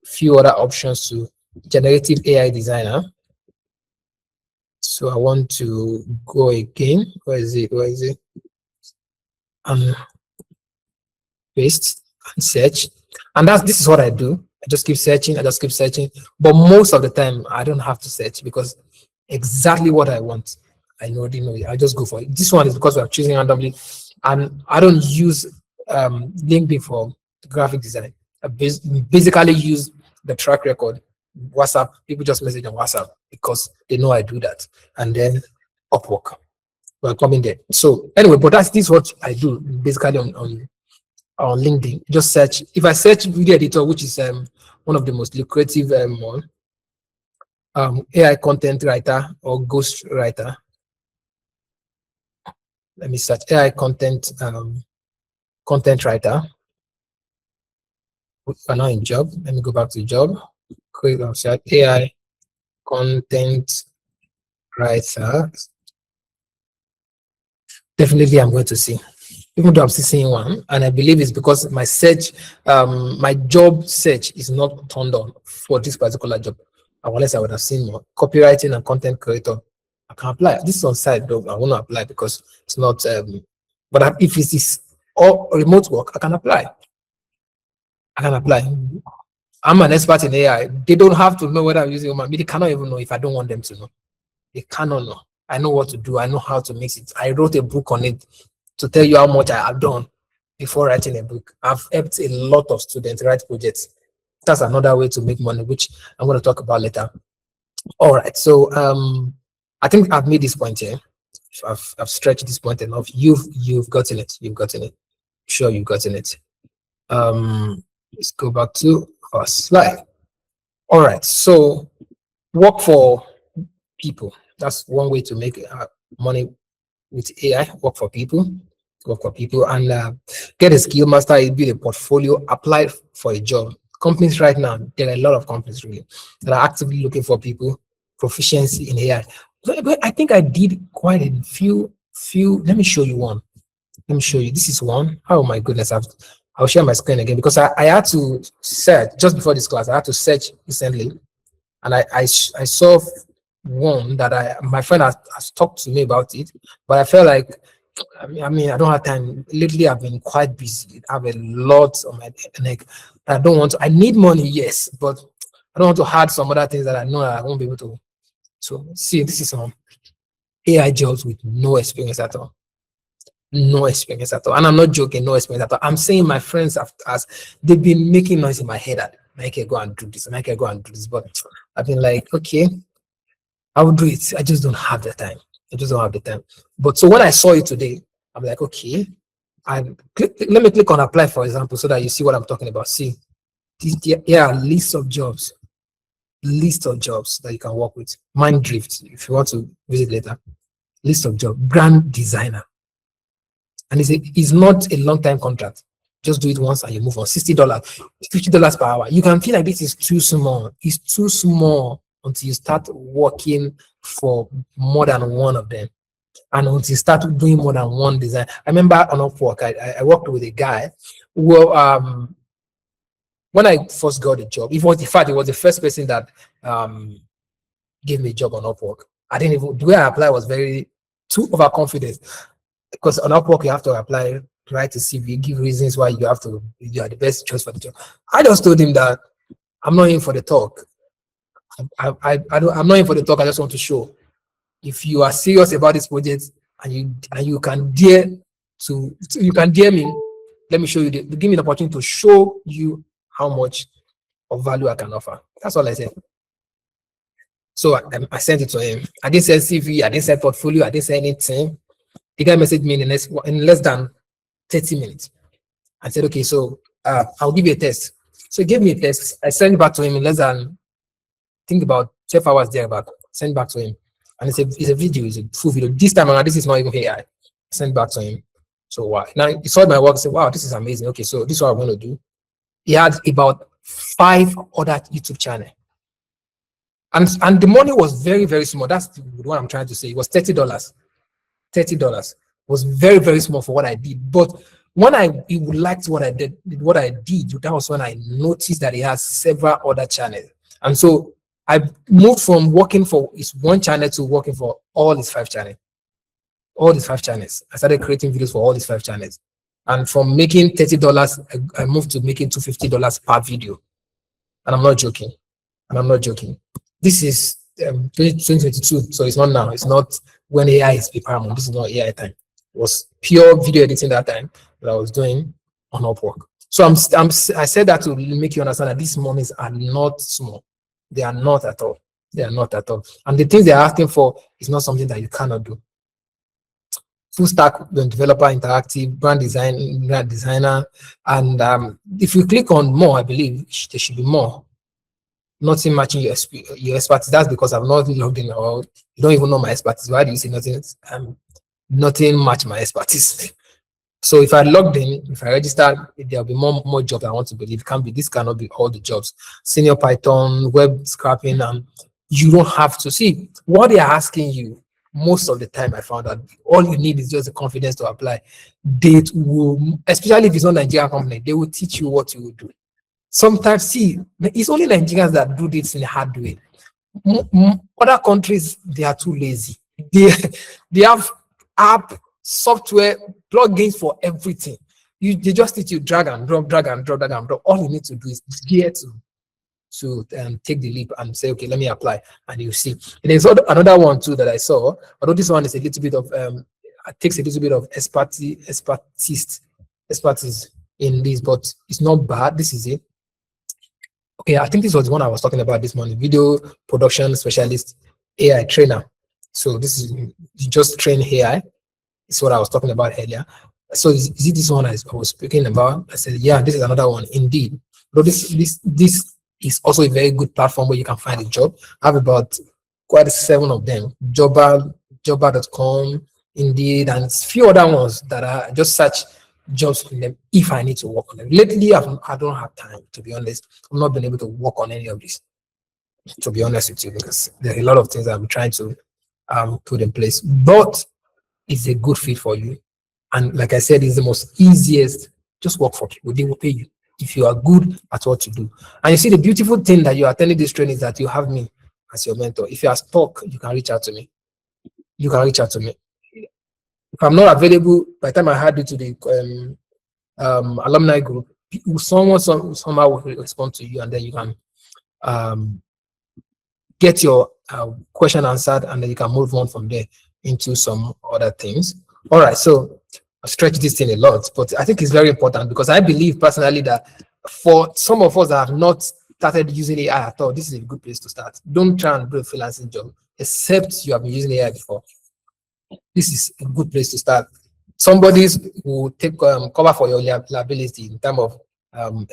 few other options to generative AI designer. So I want to go again. Where is it? Paste and search. And this is what I do. I just keep searching. But most of the time, I don't have to search, because exactly what I want, I already know it. I just go for it. This one is because we're choosing randomly, and I don't use LinkedIn for graphic design. I basically use the track record. WhatsApp, people just message on WhatsApp because they know I do that. And then Upwork, we're coming there. So anyway, but this is what I do basically on LinkedIn. Just search. If I search video editor, which is one of the most lucrative AI content writer or ghost writer. Let me search AI content writer. We're now in job. Let me go back to job. Click on search AI content writer. Definitely, I'm going to see. Even though I'm still seeing one, and I believe it's because my search, my job search is not turned on for this particular job. Unless I would have seen more. Copywriting and content creator, I can apply. This is on site, though. I won't apply because it's not. But if it is all remote work, I can apply. I'm an expert in AI. They don't have to know whether I'm using human. They cannot even know if I don't want them to know. They cannot know. I know what to do. I know how to mix it. I wrote a book on it to tell you how much I have done before writing a book. I've helped a lot of students write projects. That's another way to make money, which I'm going to talk about later. All right. So I think I've made this point here. I've stretched this point enough. You've gotten it. You've gotten it. Sure, you've gotten it. Let's go back to our slide. All right. So work for people. That's one way to make money with AI. Work for people. Work for people and get a skill master, build a portfolio, apply for a job. Companies right now, there are a lot of companies really that are actively looking for people proficiency in AI. But I think I did quite a few. Let me show you one. Let me show you. This is one. Oh my goodness! I'll share my screen again because I had to search just before this class. I had to search recently, and I saw one that my friend has talked to me about it, but I felt like I mean, I don't have time. Lately, I've been quite busy. I have a lot on my neck. I don't want to. I need money, yes, but I don't want to add some other things that I know I won't be able to. So, see, this is some AI jobs with no experience at all. No experience at all. And I'm not joking, no experience at all. I'm saying my friends have asked, they've been making noise in my head that Michael, go and do this, Michael, go and do this. But I've been like, okay, I will do it. I just don't have the time. I just don't have the time. But so when I saw it today, I'm like, okay, and let me click on apply, for example, so that you see what I'm talking about. See, yeah, list of jobs that you can work with. Minddrift, if you want to visit later. List of jobs. Brand designer, and it's not a long time contract. Just do it once and you move on. $60, $50 per hour. You can feel like this is too small. It's too small until you start working for more than one of them, and until you start doing more than one design. I remember on Upwork, I worked with a guy who, when I first got the job, it was the first person that gave me a job on Upwork. I didn't even, the way I applied was very too overconfident, because on Upwork you have to apply, write a CV, give reasons why you are the best choice for the job. I just told him that I'm not in for the talk. I'm not in for the talk. I just want to show. If you are serious about this project and you can dare me, let me show you. Give me the opportunity to show you how much of value I can offer. That's all I said. So I sent it to him. I didn't send CV. I didn't send portfolio. I didn't say anything. The guy messaged me in less than 30 minutes. I said, okay, so I'll give you a test. So he gave me a test. I sent it back to him in less than, think about 12 hours there, but send back to him. And it's a video, it's a full video. This time around, this is not even AI. Send back to him. So wow. Now he saw my work and said, wow, this is amazing. Okay, so this is what I'm going to do. He had about 5 other YouTube channels. And the money was very, very small. That's what I'm trying to say. It was $30. $30 was very, very small for what I did. But when he liked what I did, that was when I noticed that he has several other channels. And so I moved from working for his one channel to working for all his 5 channels. All these 5 channels. I started creating videos for all these 5 channels. And from making $30, I moved to making $250 per video. And I'm not joking. This is 2022, so it's not now. It's not when AI is paramount. This is not AI time. It was pure video editing that time that I was doing on Upwork. So I said that to make you understand that these monies are not small. They are not at all. They are not at all. And the things they're asking for is not something that you cannot do. Full stack developer, interactive, brand designer, and if you click on more, I believe there should be more. Nothing matching your expertise. That's because I've not logged in, or you don't even know my expertise. Why do you say nothing? Nothing match my expertise. So if I logged in, if I register, there'll be more jobs I want to believe. This cannot be all the jobs. Senior Python, web scraping, and you don't have to see what they are asking you. Most of the time, I found that all you need is just the confidence to apply. They will, especially if it's not a Nigerian company, they will teach you what you will do. Sometimes, see, it's only Nigerians that do this in a hard way. Other countries, they are too lazy. They have app, software, plugins for everything. They just teach you drag and drop. All you need to do is get to take the leap and say, okay, let me apply, and you see. And there's another one too that I saw, although this one is a little bit of takes a little bit of expertise in this, but it's not bad. This is it. Okay, I think this was the one I was talking about this morning. Video production specialist, AI trainer. So this is you just train AI. It's what I was talking about earlier. So is it this one I was speaking about? I said, yeah, this is another one. Indeed. But this is also a very good platform where you can find a job. I have about quite 7 of them. Jobber.com, Indeed, and a few other ones that I just search jobs on them if I need to work on them. Lately, I don't have time, to be honest. I've not been able to work on any of this, to be honest with you, because there are a lot of things I'm trying to put in place. But it's a good fit for you. And like I said, it's the most easiest. Just work for people. They will pay you if you are good at what you do. And you see, the beautiful thing that you are attending this training is that you have me as your mentor. If you are stuck, you can reach out to me. You can reach out to me. If I'm not available, by the time I add you to the alumni group, someone somehow will respond to you, and then you can get your question answered, and then you can move on from there into some other things. All right, so I stretch this thing a lot, but I think it's very important because I believe personally that for some of us that have not started using AI at all, this is a good place to start. Don't try and do a freelancing job, except you have been using AI before. This is a good place to start. Somebody will take cover for your liability in terms of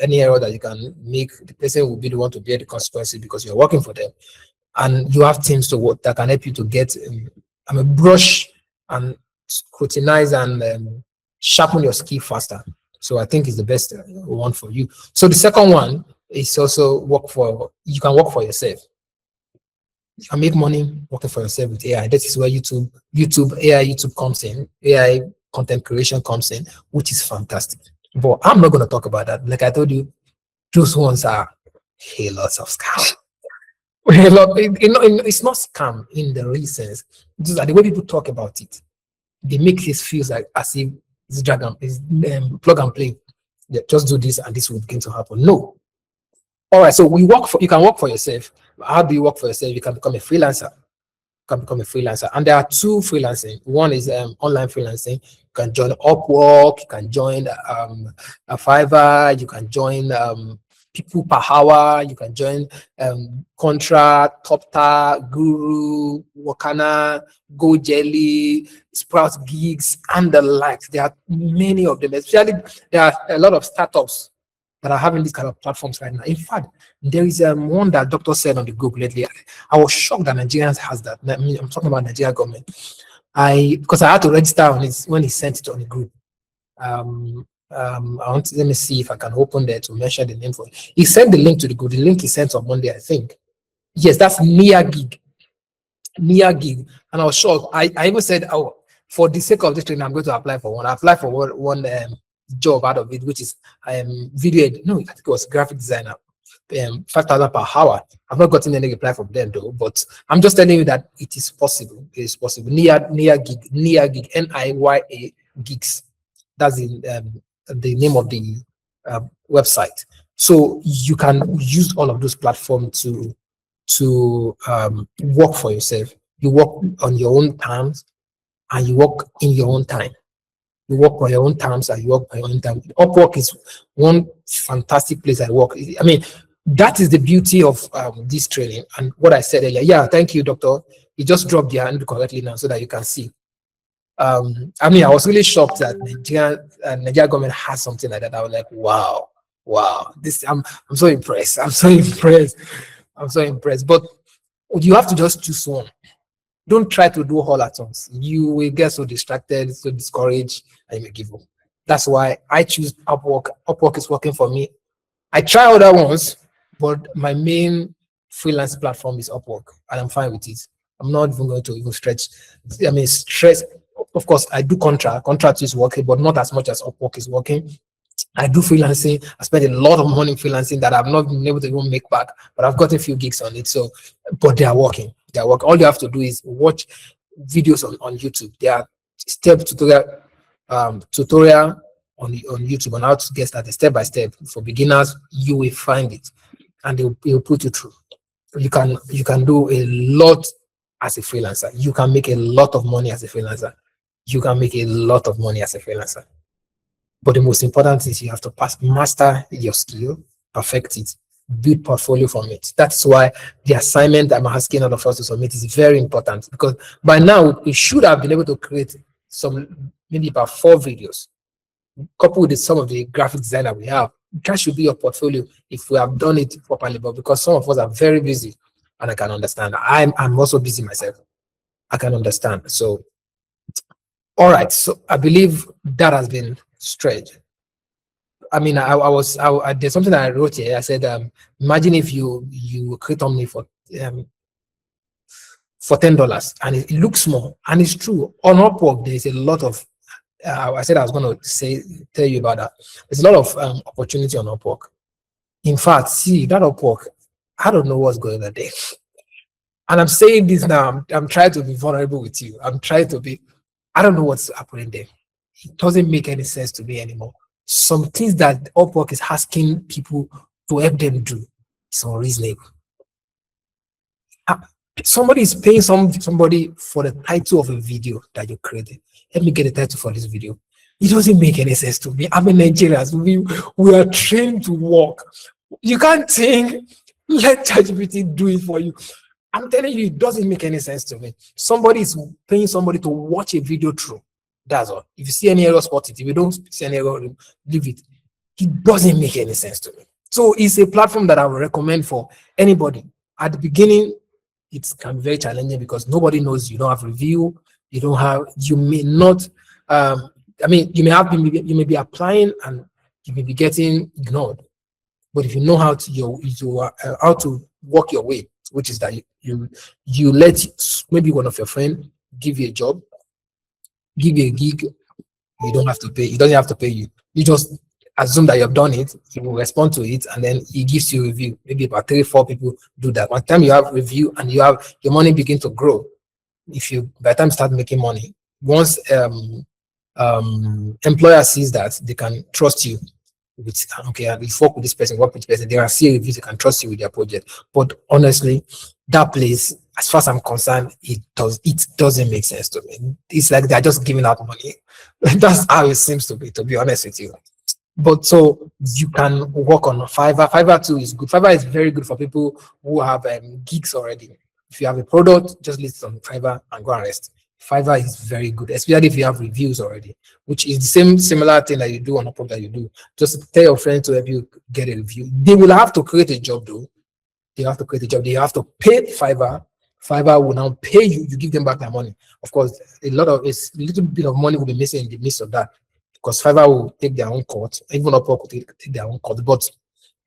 any error that you can make. The person will be the one to bear the consequences because you're working for them, and you have teams to work that can help you to get a brush and scrutinize and sharpen your skill faster. So I think it's the best one for you. So the second one is also you can work for yourself. You can make money working for yourself with AI. That is where YouTube comes in. AI content creation comes in, which is fantastic. But I'm not going to talk about that. Like I told you, those ones are a lot of scam. It's not scam in the real sense. Just that the way people talk about it, they make it feel like as if it's plug and play. Yeah, just do this and this will begin to happen. No. All right, so you can work for yourself. How do you work for yourself? You can become a freelancer. And there are two freelancing. One is online freelancing. You can join Upwork, you can join a Fiverr, you can join People Per Hour, you can join Contract, TopTal, Guru, Wakana, GoJelly, Sprout Gigs, and the likes. There are many of them. Especially, there are a lot of startups that are having these kind of platforms right now. In fact, there is one that doctor said on the group lately. I was shocked that Nigerians has that. I mean, I'm talking about Nigeria government. Because I had to register on it when he sent it on the group. Let me see if I can open there to mention the name for it. He sent the link to the group. The link he sent on Monday, I think. Yes, that's Nia Gig. And I was shocked. I even said, oh, for the sake of this training, I'm going to apply for one. I applied for one job out of it, which is video. No, I think it was graphic designer. 5,000 per hour. I've not gotten any reply from them though, but I'm just telling you that it is possible. It is possible. Nia Gig, NIYA Gigs. That's the name of the website. So you can use all of those platforms to work for yourself. You work on your own terms, and you work in your own time. You work on your own terms and you work on your own time. Upwork is one fantastic place I work. I mean, that is the beauty of this training. And what I said earlier, yeah, thank you, doctor. You just dropped your hand correctly now so that you can see. I mean, I was really shocked that Nigeria government has something like that. I was like, wow. I'm so impressed. I'm so impressed. But you have to just choose one. Don't try to do all at once. You will get so distracted, so discouraged, and you may give up. That's why I choose Upwork. Upwork is working for me. I try other ones, but my main freelance platform is Upwork, and I'm fine with it. I'm not even going to even stretch. I mean, stress. Of course, I do contract. Contract is working, but not as much as Upwork is working. I do freelancing. I spend a lot of money freelancing that I've not been able to even make back, but I've got a few gigs on it. So, but they are working. All you have to do is watch videos on YouTube. There are tutorial on YouTube on how to get started step by step. For beginners, you will find it, and it will put you through. You can do a lot as a freelancer. You can make a lot of money as a freelancer. But the most important is you have to master your skill, perfect it, build portfolio from it. That's why the assignment I'm asking all of us to submit is very important, because by now we should have been able to create maybe about 4 videos, coupled with some of the graphic design that we have. That should be your portfolio if we have done it properly. But because some of us are very busy, and I can understand, I'm also busy myself, I can understand. So, all right. So I believe that has been stretched. I mean, there's something that I wrote here. I said, imagine if you create something for $10, and it looks small, and it's true. On Upwork, there's a lot of. I said I was going to tell you about that. There's a lot of opportunity on Upwork. In fact, see that Upwork, I don't know what's going on there. And I'm saying this now. I'm trying to be vulnerable with you. I'm trying to be. I don't know what's happening there. It doesn't make any sense to me anymore. Some things that Upwork is asking people to help them do is unreasonable. Somebody is paying somebody for the title of a video that you created. Let me get a title for this video. It doesn't make any sense to me. I'm a Nigerian. We are trained to work. You can't think, let ChatGPT do it for you. I'm telling you, it doesn't make any sense to me. Somebody is paying somebody to watch a video through. That's all. If you see any error, spot it. If you don't see any error, leave it. It doesn't make any sense to me. So it's a platform that I would recommend for anybody. At the beginning, it can be very challenging because nobody knows. You don't have review. You may not. You may be applying and you may be getting ignored. But if you know how to work your way, which is that you let maybe one of your friends give you a job, give you a gig, you don't have to pay. He doesn't have to pay you. You just assume that you have done it. He will respond to it, and then he gives you a review. Maybe about 3-4 people do that. One time you have review and you have your money begin to grow. By the time you start making money, once employer sees that they can trust you with, okay, I will work with this person, they can see reviews, they can trust you with their project. But honestly, that place, as far as I'm concerned, it doesn't make sense to me. It's like they're just giving out money. That's how it seems to be honest with you. But so you can work on Fiverr. Fiverr too is good. Fiverr is very good for people who have gigs already. If you have a product, just list it on Fiverr and go and rest. Fiverr is very good, especially if you have reviews already, which is the similar thing that you do on Upwork that you do. Just tell your friend to help you get a review. They will have to create a job though. They have to create a job. They have to pay Fiverr. Fiverr will now pay you. You give them back their money. Of course, a little bit of money will be missing in the midst of that, because Fiverr will take their own cut. Even Upwork will take their own cut. But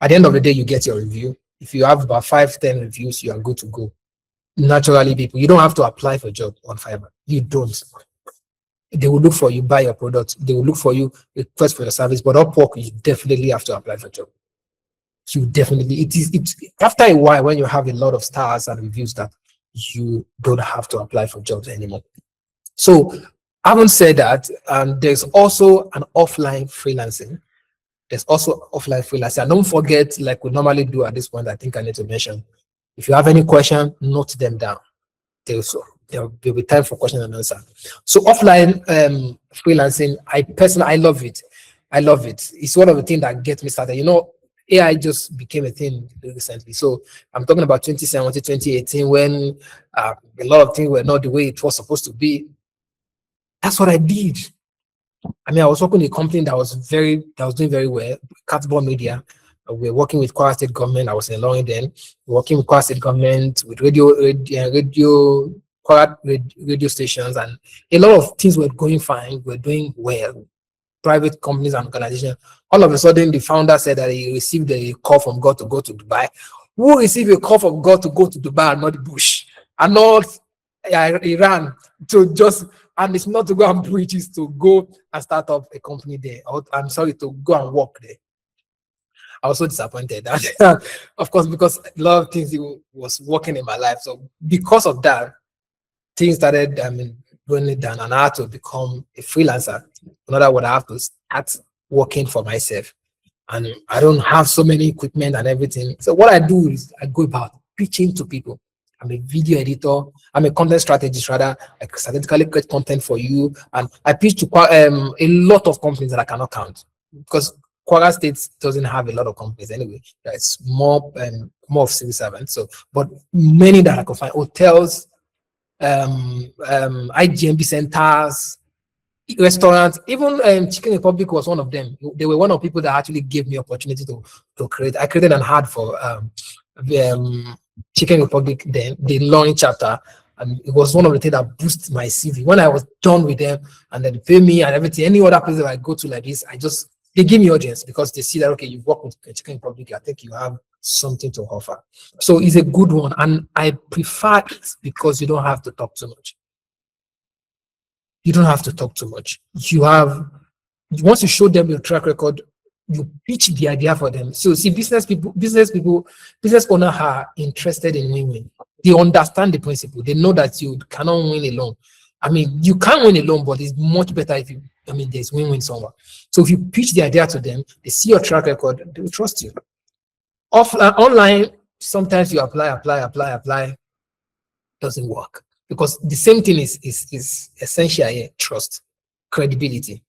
at the end of the day, you get your review. If you have about 5-10 reviews, you are good to go. Naturally, people, you don't have to apply for a job on Fiverr. You don't. They will look for you, buy your product. They will look for you, request for your service. But Upwork, you definitely have to apply for a job. You definitely, it's after a while when you have a lot of stars and reviews that you don't have to apply for jobs anymore. So, having said that, there's also an offline freelancing. And don't forget, like we normally do at this point, I think I need to mention, if you have any question, note them down. There'll be time for question and answer. So offline freelancing, I love it. I love it. It's one of the things that gets me started. AI just became a thing recently. So I'm talking about 2017, 2018, when a lot of things were not the way it was supposed to be. That's what I did. I mean, I was working in a company that was doing very well, Catball Media. We were working with Kwara State government. I was in Ilorin then. Working with Kwara State government, with radio stations, and a lot of things were going fine. We're doing well. Private companies and organizations. All of a sudden, the founder said that he received a call from God to go to Dubai. Who received a call from God to go to Dubai and not Bush and not Iran and it's not to go and preach, it's to go and start up a company there. To go and work there. I was so disappointed. Of course, because a lot of things was working in my life. So because of that, things started going down, and I had to become a freelancer. In other words, I have to start working for myself. And I don't have so many equipment and everything. So what I do is I go about pitching to people. I'm a video editor. I'm a content strategist, rather. I strategically create content for you. And I pitch to a lot of companies that I cannot count. Because Kwara State doesn't have a lot of companies anyway. It's more of civil servants. So, but many that I could find, hotels, IGMB centers, restaurants, even Chicken Republic was one of them. They were one of the people that actually gave me opportunity to create. I created an ad for Chicken Republic, then the launch chapter, and it was one of the things that boosted my CV. When I was done with them and then they pay me and everything, any other place that I go to like this, they give me audience because they see that, okay, you work with Chicken Republic, I think you have something to offer. So it's a good one, and I prefer it because you don't have to talk too much. You don't have to talk too much. Once you show them your track record, you pitch the idea for them. So see, business owners are interested in winning. They understand the principle. They know that you cannot win alone. I mean, you can win alone, but it's much better if there's win-win somewhere. So if you pitch the idea to them, they see your track record, they will trust you. Online, sometimes you apply, doesn't work. Because the same thing is essential here: trust, credibility.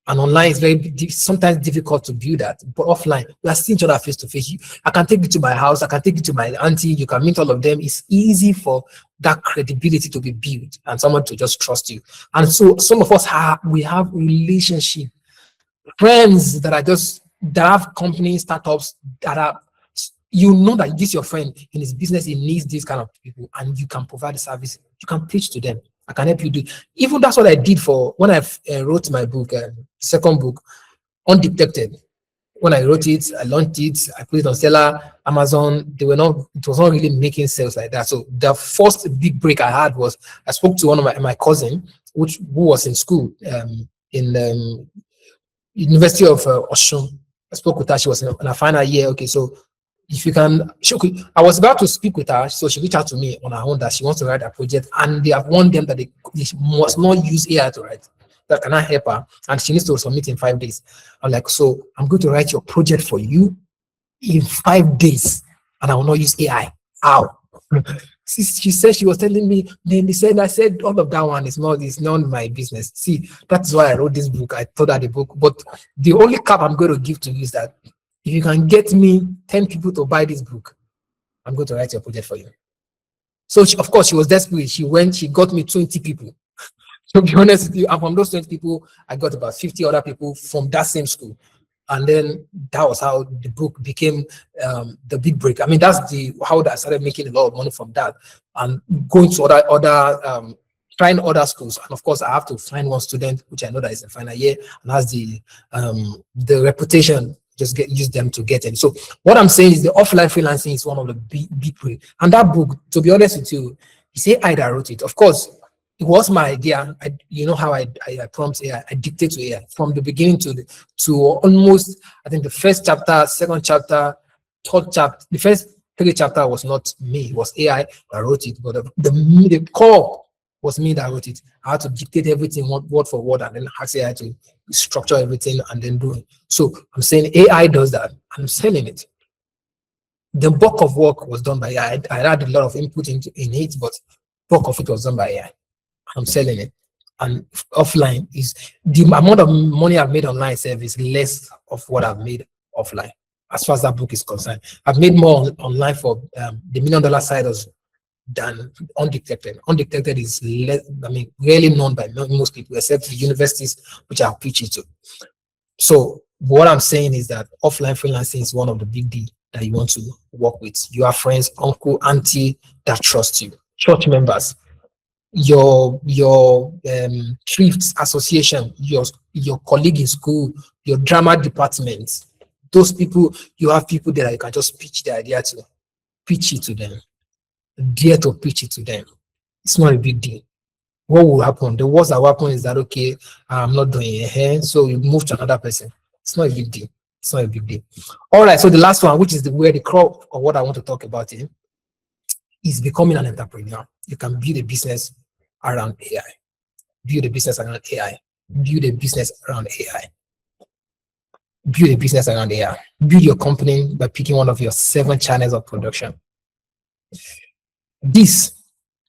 And online is sometimes difficult to build that, but offline, we are seeing each other face to face. I can take you to my house, I can take you to my auntie, you can meet all of them. It's easy for that credibility to be built and someone to just trust you. And so some of us have relationship, friends that have companies, startups that are, you know that this your friend in his business, he needs these kind of people, and you can provide the service. You can pitch to them. I can help you do. Even that's what I did for when I wrote my book, second book, Undetected. When I wrote it, I launched it, I put it on Seller, Amazon. It was not really making sales like that. So the first big break I had was I spoke to one of my cousin, who was in school in University of Osun. I spoke with her. She was in a final year. Okay, so if you can, I was about to speak with her, so she reached out to me on her own that she wants to write a project, and they have warned them that they must not use AI to write. That can I help her? And she needs to submit in 5 days. I'm like, so I'm going to write your project for you in 5 days, and I will not use AI. How? She said she was telling me. Then I said all of that one is not my business. See, that's why I wrote this book. I thought that the book, but the only cap I'm going to give to you is that if you can get me 10 people to buy this book, I'm going to write your project for you. So of course she was desperate. She got me 20 people. To be honest with you, and from those 20 people, I got about 50 other people from that same school. And then that was how the book became the big break. I mean, that's how I started making a lot of money from that, and going to other trying other schools. And of course, I have to find one student, which I know that is in final year, and has the reputation. Just use them to get in. So what I'm saying is the offline freelancing is one of the big break. And that book, to be honest with you, it's AI that wrote it. Of course, it was my idea. You know how I prompt AI, I dictate to AI from the beginning to almost, I think the first chapter, second chapter, third chapter, the first 3 chapters was not me, it was AI that wrote it, but the core was me that wrote it. I had to dictate everything word for word, and then ask AI to structure everything and then do it. So I'm saying AI does that. I'm selling it. The bulk of work was done by AI. I had a lot of input in it, but bulk of it was done by AI. I'm selling it. And offline is the amount of money I've made online is less of what I've made offline, as far as that book is concerned. I've made more online for the $1 million siders than Undetected. Undetected is rarely known by most people, except the universities which are preaching to. So what I'm saying is that offline freelancing is one of the big D that you want to work with. You have friends, uncle, auntie that trust you, church members, your thrifts association, your colleague in school, your drama department. Those people, you have people there that you can just pitch the idea to, pitch it to them, dare to pitch it to them. It's not a big deal. What will happen? The worst that will happen is that, okay, I'm not doing it, so you move to another person. It's not a big deal. It's not a big deal. All right, so the last one, which is where the crop of what I want to talk about is becoming an entrepreneur. You can build a business around AI. Build a business around AI. Build a business around AI. Build a business around AI. Build your company by picking one of your 7 channels of production. This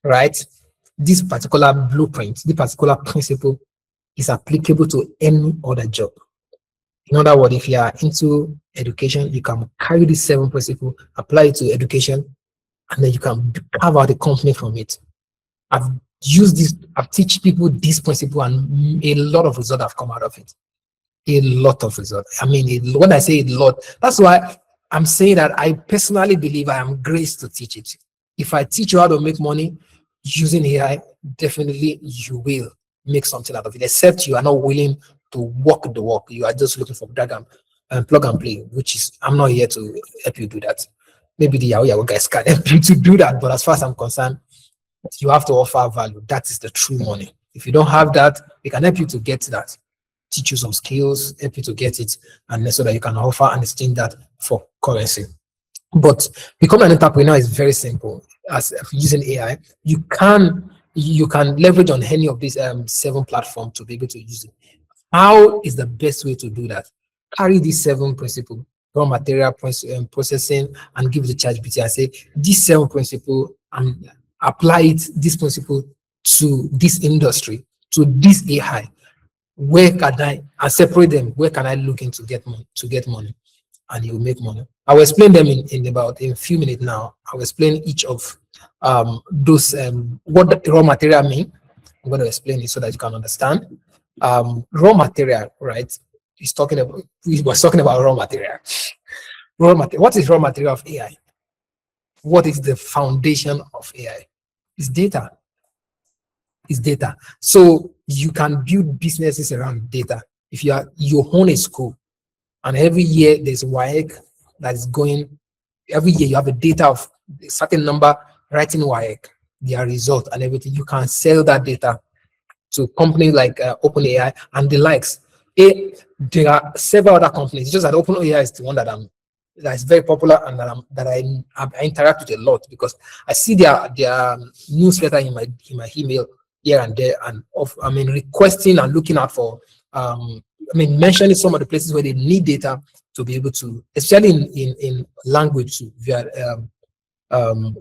particular blueprint, this particular principle is applicable to any other job. In other words, if you are into education, you can carry these 7 principles, apply it to education, and then you can carve out a company from it. I've used this, I've teach people this principle, and a lot of results have come out of it. A lot of results. I mean, when I say a lot, that's why I'm saying that I personally believe I am graced to teach it. If I teach you how to make money using AI, definitely you will make something out of it, except you are not willing to walk the walk. You are just looking for drag and plug and play, which is, I'm not here to help you do that. Maybe the Yahoo guys can help you to do that, but as far as I'm concerned, you have to offer value. That is the true money. If you don't have that, we can help you to get that, teach you some skills, help you to get it, and so that you can offer and exchange that for currency. But becoming an entrepreneur is very simple. As using AI, you can leverage on any of these 7 platforms to be able to use it. How is the best way to do that? Carry these 7 principles, raw material processing, and give it to ChatGPT and say, these 7 principles, and apply it, this principle, to this industry, to this AI. Where can I, and separate them, where can I look into get money, and you will make money. I will explain them in a few minutes now. I will explain each of those, what the raw material mean. I'm going to explain it so that you can understand. Raw material, right? We were talking about raw material. Raw material. What is raw material of AI? What is the foundation of AI? It's data. It's data. So you can build businesses around data. If you own a school, and every year there's WAEC that is going, every year you have a data of a certain number writing WAEC, their result and everything, you can sell that data to companies like OpenAI and the likes. There are several other companies. It's just that OpenAI is the one that is very popular and that I interact with a lot, because I see their newsletter in my email here and there, and requesting and looking out for mentioning some of the places where they need data to be able to, especially in language, via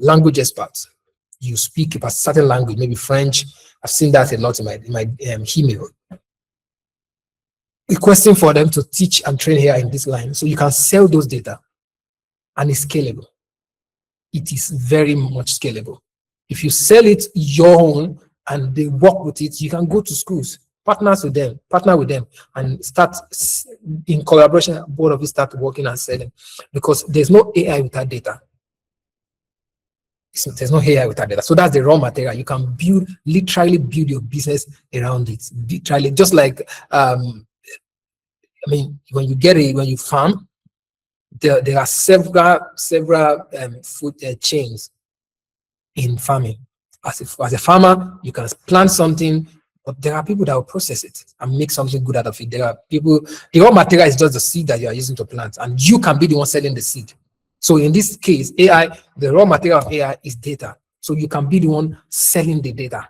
language experts. You speak a certain language, maybe French. I've seen that a lot in my email. Requesting for them to teach and train here in this line, so you can sell those data, and it's scalable. It is very much scalable. If you sell it your own and they work with it, you can go to schools, partner with them, and start in collaboration. Both of you start working and selling, because there's no AI without data. So there's no AI without data. So that's the raw material. You can literally build your business around it. Literally, just like when you farm, there are several food chains in farming. As a farmer, you can plant something, but there are people that will process it and make something good out of it. There are people, the raw material is just the seed that you are using to plant, and you can be the one selling the seed. So in this case, AI, the raw material of AI is data. So you can be the one selling the data.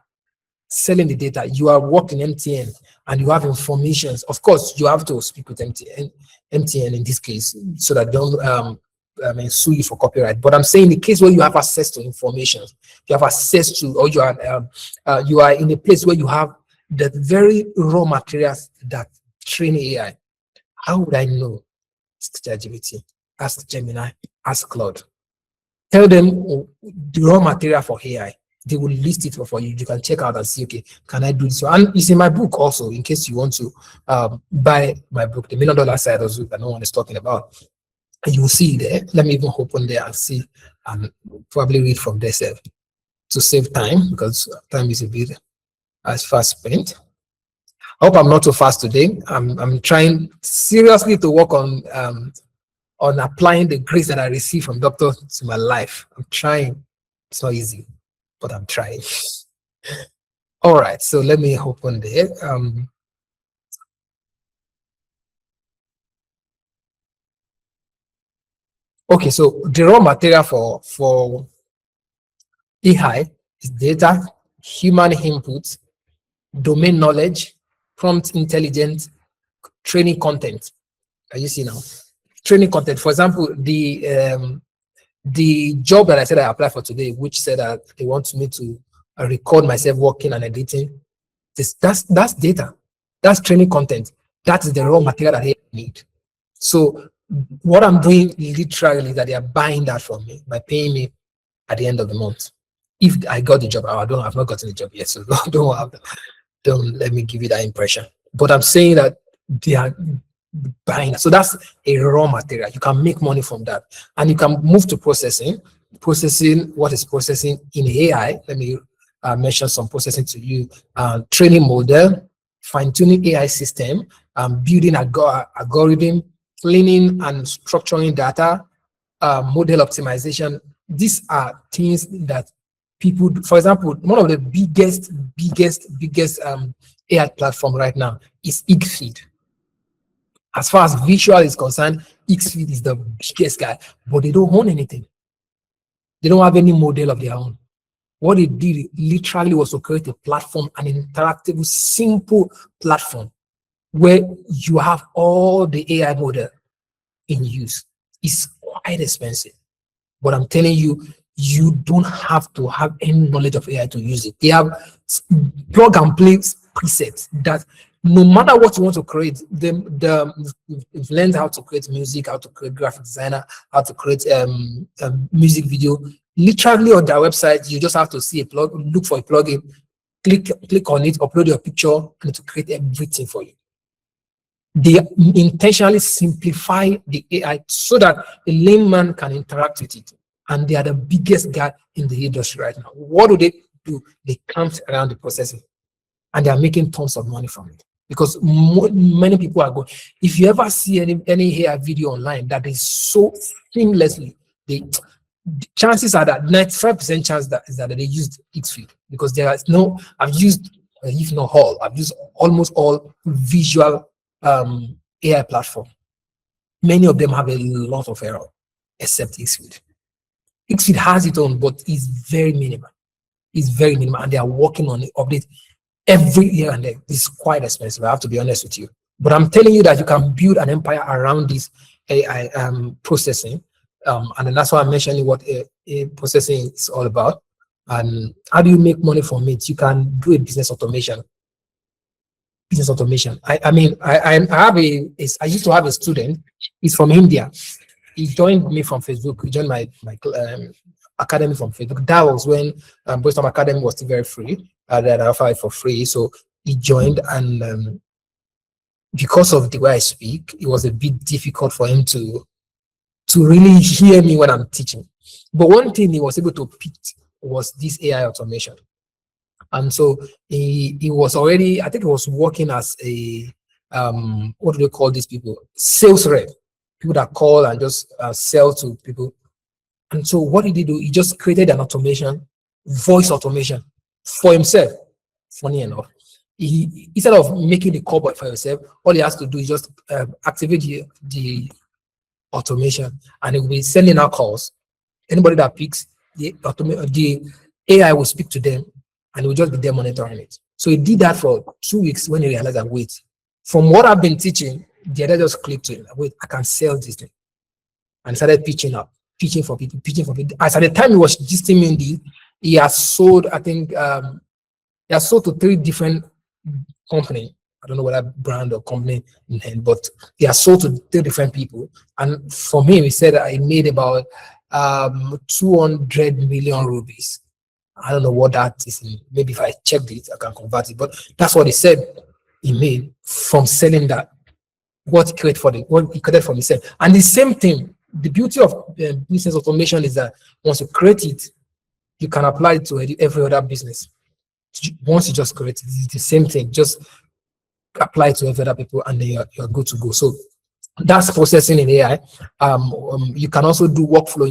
You are working MTN and you have information. Of course, you have to speak with MTN in this case, so that don't sue you for copyright. But I'm saying the case where you have access to information, you have access to, or you are in a place where you have the very raw materials that train AI. How would I know? Ask ChatGPT, ask Gemini, ask Claude. Tell them the raw material for AI. They will list it for you. You can check out and see, okay, can I do this? And it's in my book also, in case you want to buy my book, The $1 Million Side Hustle, that no one is talking about. And you will see there. Let me even open there and see, and probably read from there to save time, because time is a bit as fast spent. I hope I'm not too fast today. I'm trying seriously to work on applying the grace that I received from doctor to my life. I'm trying. It's not easy, but I'm trying. All right, so let me open there. Okay, so the raw material for AI is data, human input, domain knowledge, prompt intelligence, training content. Are you see now? Training content. For example, the job that I said I applied for today, which said that they want me to record myself working and editing, that's data. That's training content. That is the raw material that they need. So what I'm doing literally is that they are buying that from me by paying me at the end of the month. If I got the job, I've not gotten the job yet, so don't let me give you that impression. But I'm saying that they are buying. So that's a raw material. You can make money from that, and you can move to processing. Processing, what is processing in AI? Let me mention some processing to you. Training model, fine-tuning AI system, building algorithm, cleaning and structuring data, model optimization. These are things that people do. For example, one of the biggest AI platform right now is Igfeed. As far as visual is concerned, Igfeed is the biggest guy, but they don't own anything. They don't have any model of their own. What they did literally was to create a platform, an interactive, simple platform where you have all the AI model in use. It's quite expensive, but I'm telling you, you don't have to have any knowledge of AI to use it. They have plug and play presets that no matter what you want to create, you've learned how to create music, how to create graphic designer, how to create music video. Literally on their website, you just have to see look for a plugin, click on it, upload your picture, and to create everything for you. They intentionally simplify the AI so that a layman can interact with it. And they are the biggest guy in the industry right now. What do? They camp around the processing, and they are making tons of money from it. Because many people are going. If you ever see any AI video online that is so seamlessly, the chances are that 95% chance is that they used Igfeed, because there is no. I've used, if not all, I've used almost all visual AI platform. Many of them have a lot of error, except Igfeed. Igfeed has its own, but it's very minimal. It's very minimal, and they are working on the update every year and then. It's quite expensive, I have to be honest with you. But I'm telling you that you can build an empire around this AI processing. And then that's why I'm mentioning what AI processing is all about. And how do you make money from it? You can do a business automation. I mean, I used to have a student. He's from India. He joined me from Facebook. He joined my academy from Facebook. That was when Brainstorm Academy was still very free. That I offered it for free. So he joined, and because of the way I speak, it was a bit difficult for him to really hear me when I'm teaching. But one thing he was able to pick was this AI automation. And so he was already, I think he was working as a, what do they call these people? Sales rep. People that call and just sell to people. And so what did he do? He just created an automation, voice automation for himself. Funny enough, he instead of making the call for himself, all he has to do is just activate the automation, and it will be sending out calls. Anybody that picks the AI will speak to them, and it will just be there monitoring it. So he did that for 2 weeks when he realized that, wait, from what I've been teaching, the other just clicked to him. Wait, I can sell this thing. And started pitching for people. As at the time he was gisting me, he has sold, I think, he has sold to 3 different companies. I don't know what that brand or company, but he has sold to 3 different people. And for me, he said I made about 200 million rupees. I don't know what that is. Maybe if I checked it, I can convert it. But that's what he said he made from selling that. What he created for himself. And the same thing, the beauty of business automation is that once you create it, you can apply it to every other business. Once you just create it, it's the same thing. Just apply it to every other people, and then you're good to go. So that's processing in AI. You can also do workflow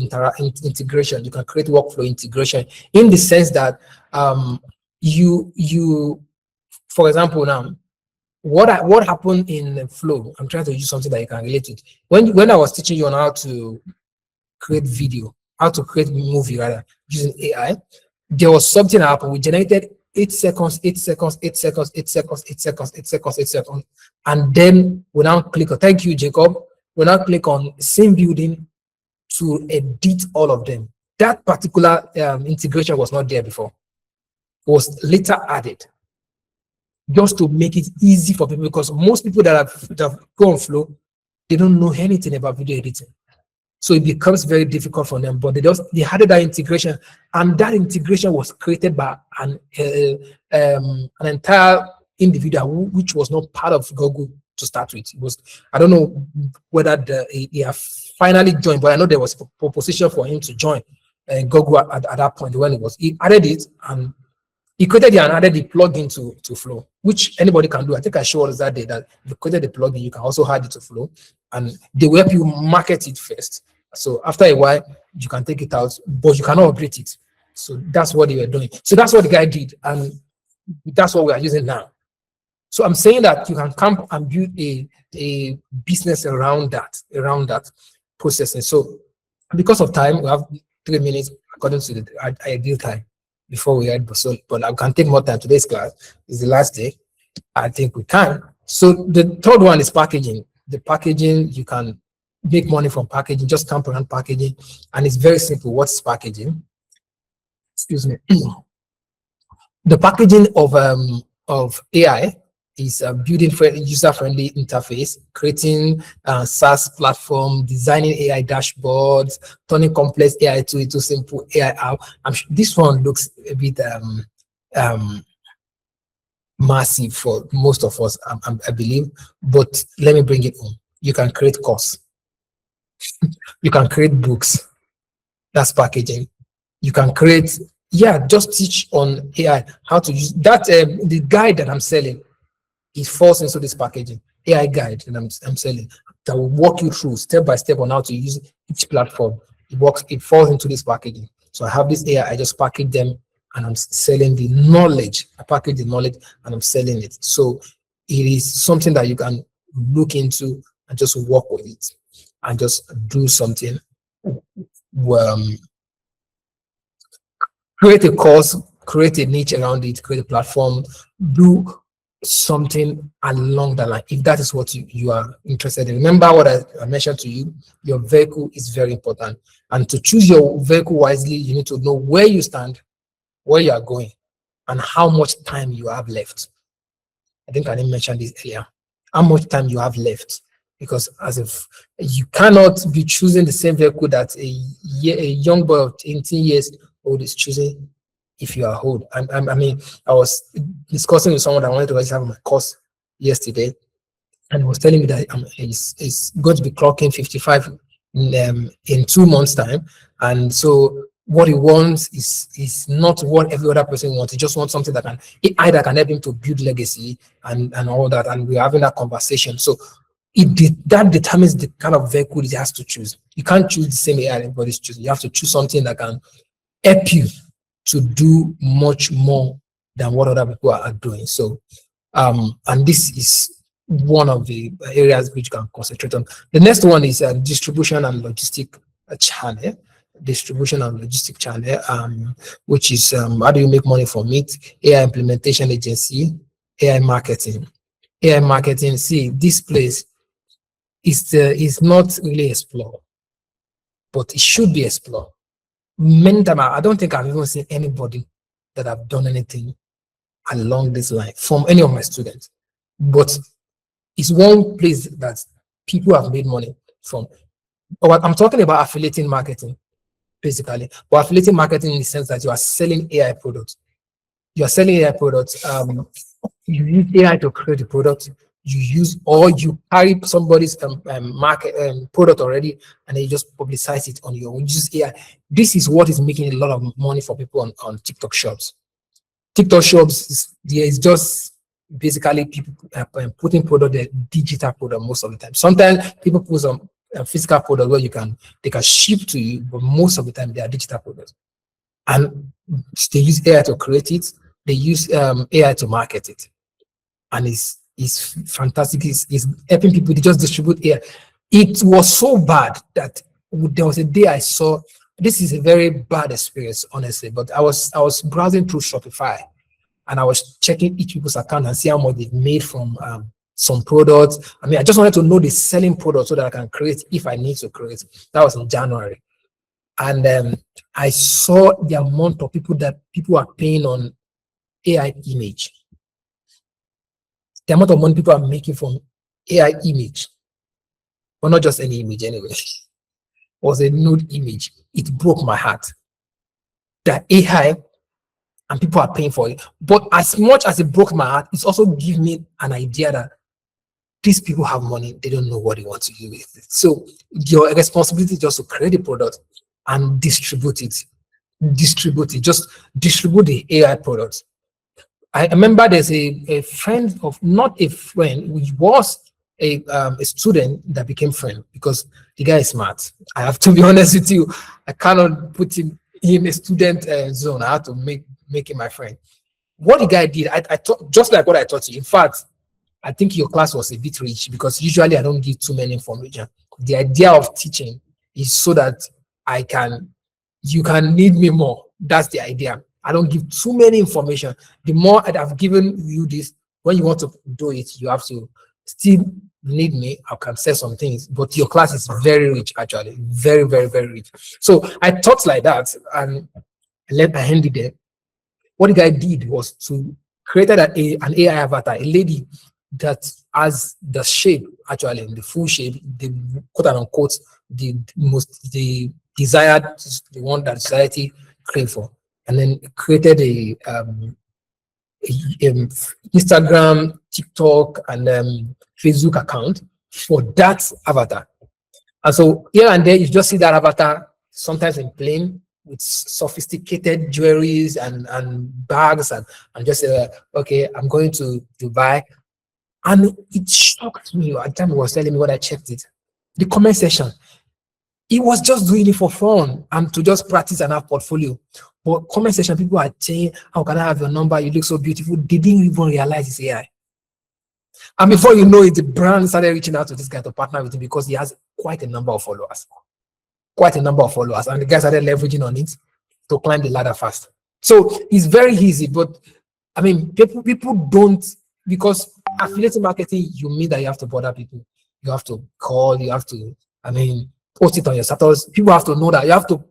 integration. You can create workflow integration in the sense that you, for example, now what happened in Flow. I'm trying to use something that you can relate to. When I was teaching you on how to create video, how to create movie rather using AI, there was something that happened. We generated 8 seconds, 8 seconds, 8 seconds, 8 seconds, 8 seconds, 8 seconds, 8 seconds. And then we now click on, thank you, Jacob. We now click on scene building to edit all of them. That particular integration was not there before. It was later added just to make it easy for people, because most people that have gone Flow, They don't know anything about video editing. So it becomes very difficult for them, but they had that integration, and that integration was created by an entire individual which was not part of Google to start with. It was, I don't know whether he have finally joined, but I know there was a proposition for him to join Google at that point when he added it, and he created it and added the plugin to Flow, which anybody can do. I think I showed us that day that if you created the plugin, you can also add it to Flow, and they will help you market it first. So after a while, you can take it out, but you cannot upgrade it. So that's what they were doing. So that's what the guy did, and that's what we are using now. So I'm saying that you can come and build a business around that processing. So because of time, we have 3 minutes according to the ideal time before we end. So, but I can take more time. Today's class is the last day. I think we can. So the third one is packaging. The packaging, you can make money from packaging, just camp around packaging. And it's very simple. What's packaging? Excuse me. The packaging of AI is building user-friendly interface, creating SaaS platform, designing AI dashboards, turning complex AI into simple AI app. This one looks a bit massive for most of us, I believe, but let me bring it home. You can create courses. You can create books. That's packaging. You can create, just teach on AI, how to use that. The guide that I'm selling, it falls into this packaging, AI guide that I'm selling, that will walk you through step by step on how to use each platform. It falls into this packaging. So I have this AI, I just package them, and I'm selling the knowledge. I package the knowledge and I'm selling it. So it is something that you can look into and just work with it and just do something. Create a course, create a niche around it, create a platform, do something along the line, if that is what you are interested in. Remember what I mentioned to you, your vehicle is very important. And to choose your vehicle wisely, you need to know where you stand, where you are going, and how much time you have left. I think I didn't mention this earlier. How much time you have left. Because as if you cannot be choosing the same vehicle that a young boy of 18 years old is choosing if you are old. I mean, I was discussing with someone that wanted to register for my course yesterday, and was telling me that he's going to be clocking 55 in 2 months' time. And so what he wants is not what every other person wants. He just wants something that can help him to build legacy and all that. And we're having that conversation. So that determines the kind of vehicle he has to choose. You can't choose the same AI everybody's choosing. You have to choose something that can help you to do much more than what other people are doing. So, and this is one of the areas which you can concentrate on. The next one is distribution and logistic channel. Distribution and logistic channel, which is how do you make money from it? AI implementation agency, AI marketing. AI marketing, see, this place is not really explored, but it should be explored. Many times, I don't think I've even seen anybody that have done anything along this line from any of my students. But it's one place that people have made money from. But I'm talking about affiliating marketing, basically. But affiliating marketing in the sense that you are selling AI products. You are selling AI products. You use AI to create the product. You carry somebody's market product already, and then you just publicize it on your own. Use AI. This is what is making a lot of money for people on TikTok shops. TikTok shops is just basically people putting product there, digital product most of the time. Sometimes people put some physical product where they can ship to you, but most of the time they are digital products. And they use AI to create it. They use AI to market it, and it's fantastic. It's helping people to just distribute AI. It was so bad that there was a day I saw. This is a very bad experience, honestly. But I was browsing through Shopify, and I was checking each people's account and see how much they've made from some products. I mean, I just wanted to know the selling product so that I can create if I need to create. That was in January, and I saw the amount of people are paying on AI image. The amount of money people are making from AI image. but not just any image anyway. Was a nude image. It broke my heart. That AI and people are paying for it. But as much as it broke my heart, it's also given me an idea that these people have money, they don't know what they want to do with it. So your responsibility is just to create a product and distribute it. Distribute it, just distribute the AI product. I remember there's a friend of, not a friend, which was a student that became friend because the guy is smart. I have to be honest with you. I cannot put him in a student zone. I have to make him my friend. What the guy did, I thought just like what I taught you. In fact, I think your class was a bit rich because usually I don't give too many information. The idea of teaching is so that you can need me more. That's the idea. I don't give too many information. The more I've given you this, when you want to do it, you have to still need me. I can say some things, but your class is very rich, actually. Very, very, very rich. So I taught like that and I handed it there. What the guy did was to create an AI avatar, a lady that has the shape, actually, the full shape, the quote unquote, the desired, the one that society crave for, and then created a Instagram, TikTok, and Facebook account for that avatar. And so here and there, you just see that avatar sometimes in plain with sophisticated jewelries and bags and just okay, I'm going to Dubai. And it shocked me at the time he was telling me when I checked it. The comment section, he was just doing it for fun and to just practice and have portfolio. But comment section, people are saying, how can I have your number? You look so beautiful. They didn't even realize it's AI. And before you know it, the brand started reaching out to this guy to partner with him because he has quite a number of followers. Quite a number of followers. And the guy started leveraging on it to climb the ladder fast. So it's very easy, but I mean, people don't, because affiliate marketing, you mean that you have to bother people. You have to call, you have to, I mean, post it on your status. People have to know that you have to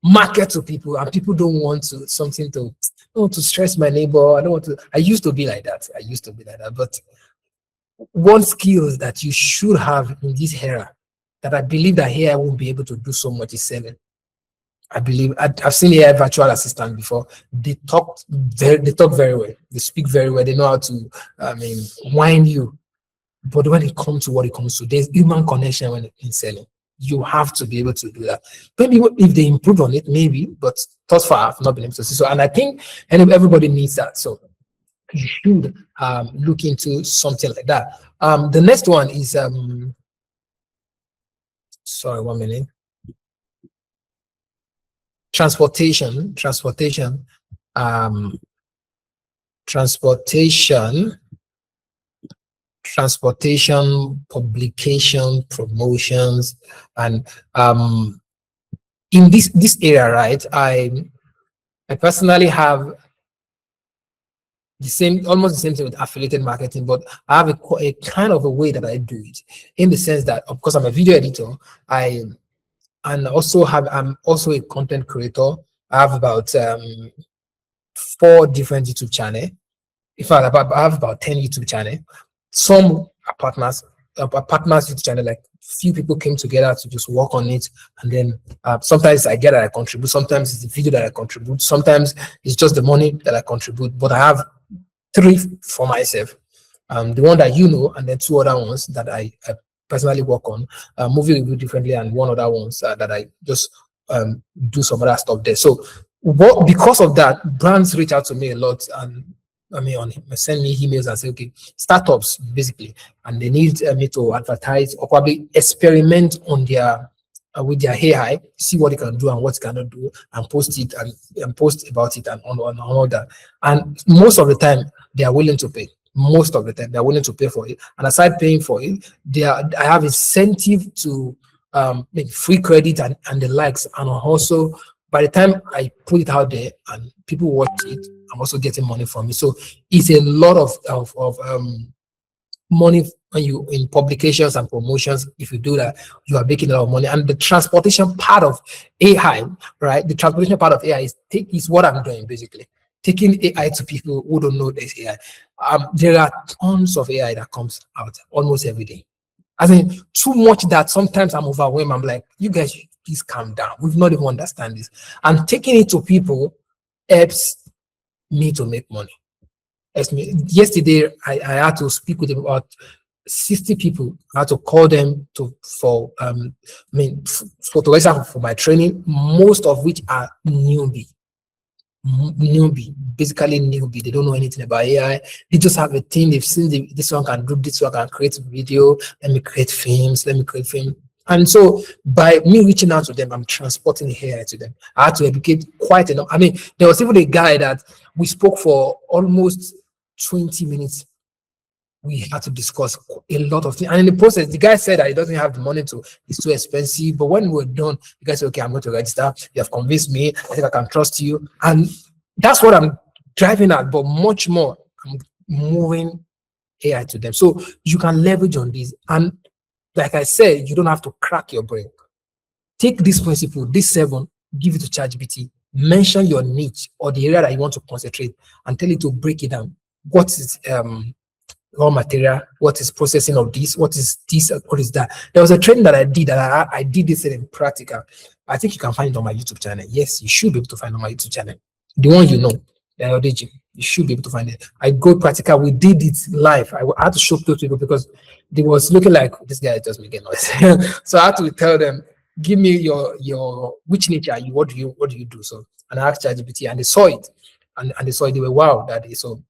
market to people, and people don't want to something to, to stress my neighbor. I don't want to. I used to be like that. But one skill that you should have in this era that I believe that here I won't be able to do so much is selling. I believe I've seen AI virtual assistant before. They talk very well. They speak very well. They know how to, I mean, wind you. But when it comes to what it comes to, there's human connection when in selling. You have to be able to do that. Maybe if they improve on it, maybe. But thus far, I've not been able to see. So, and I think everybody needs that. So you should look into something like that. The next one is sorry, 1 minute. Transportation, publication, promotions, and in this area, right? I personally have almost the same thing with affiliated marketing, but I have a kind of a way that I do it, in the sense that, of course, I'm a video editor. I'm also a content creator. I have about 4 different YouTube channels. In fact, I have about 10 YouTube channels. Some are partners YouTube channel, like few people came together to just work on it, and then sometimes I get that I contribute, sometimes it's the video that I contribute, sometimes it's just the money that I contribute. But I have 3 for myself, the one that and then 2 other ones that I personally work on, movie review differently, and 1 other ones that I just do some other stuff there. So because of that, brands reach out to me a lot, and send me emails and say, okay, startups basically, and they need me to advertise or probably experiment on their with their AI, see what they can do and what they cannot do, and post it and post about it and on all that. And most of the time, they are willing to pay. Most of the time, they are willing to pay for it. And aside paying for it, I have incentive to make free credit and the likes, and also by the time I put it out there and people watch it, I'm also getting money from it. So it's a lot of money when you in publications and promotions. If you do that, you are making a lot of money. And the transportation part of AI, right? The transportation part of AI is what I'm doing basically. Taking AI to people who don't know there's AI. There are tons of AI that comes out almost every day. I mean, too much that sometimes I'm overwhelmed. I'm like, you guys, please calm down. We've not even understand this. And taking it to people helps me to make money. Yesterday, I had to speak with about 60 people. I had to call them to register for my training, most of which are newbie, basically newbie. They don't know anything about AI. They just have a thing. They've seen this one can do this one can create video. Let me create films. Let me create film. And so by me reaching out to them, I'm transporting AI to them. I had to educate quite enough. I mean, there was even a guy that we spoke for almost 20 minutes. We had to discuss a lot of things. And in the process, the guy said that he doesn't have the money to, it's too expensive. But when we're done, the guy said, okay, I'm going to register. You have convinced me. I think I can trust you. And that's what I'm driving at, but much more, I'm moving AI to them. So you can leverage on this. And like I said, you don't have to crack your brain. Take this principle, this 7, give it to ChatGPT, mention your niche or the area that you want to concentrate and tell it to break it down. What is raw material, what is processing of this, what is this, what is that. There was a training that I did that I did this in practical. I think you can find it on my YouTube channel. Yes, you should be able to find it on my YouTube channel. The one you know, you should be able to find it. I go practical. We did it live. I had to show those people because they was looking like this guy just making noise. So I had to tell them, give me your which niche are you? What do you do? So and I asked ChatGPT and they saw it, and they saw it. They were wow, daddy. So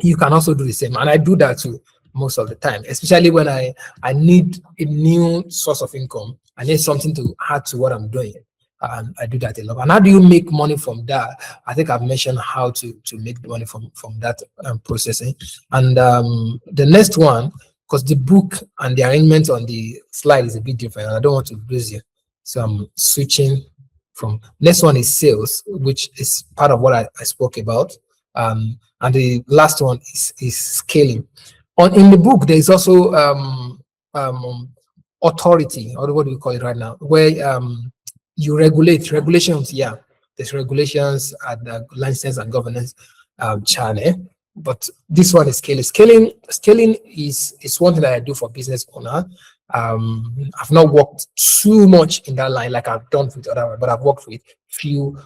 you can also do the same, and I do that too most of the time, especially when I need a new source of income. I need something to add to what I'm doing. I do that a lot. And how do you make money from that? I think I've mentioned how to make the money from that processing. And the next one, because the book and the arrangement on the slide is a bit different, I don't want to lose you, so I'm switching from. Next one is sales, which is part of what I spoke about. And the last one is scaling. In the book, there is also authority, or what do we call it right now, where you regulate regulations. Yeah, there's regulations at the license and governance channel. But this one is scaling. Scaling is one thing that I do for business owner. I've not worked too much in that line like I've done with other, but I've worked with few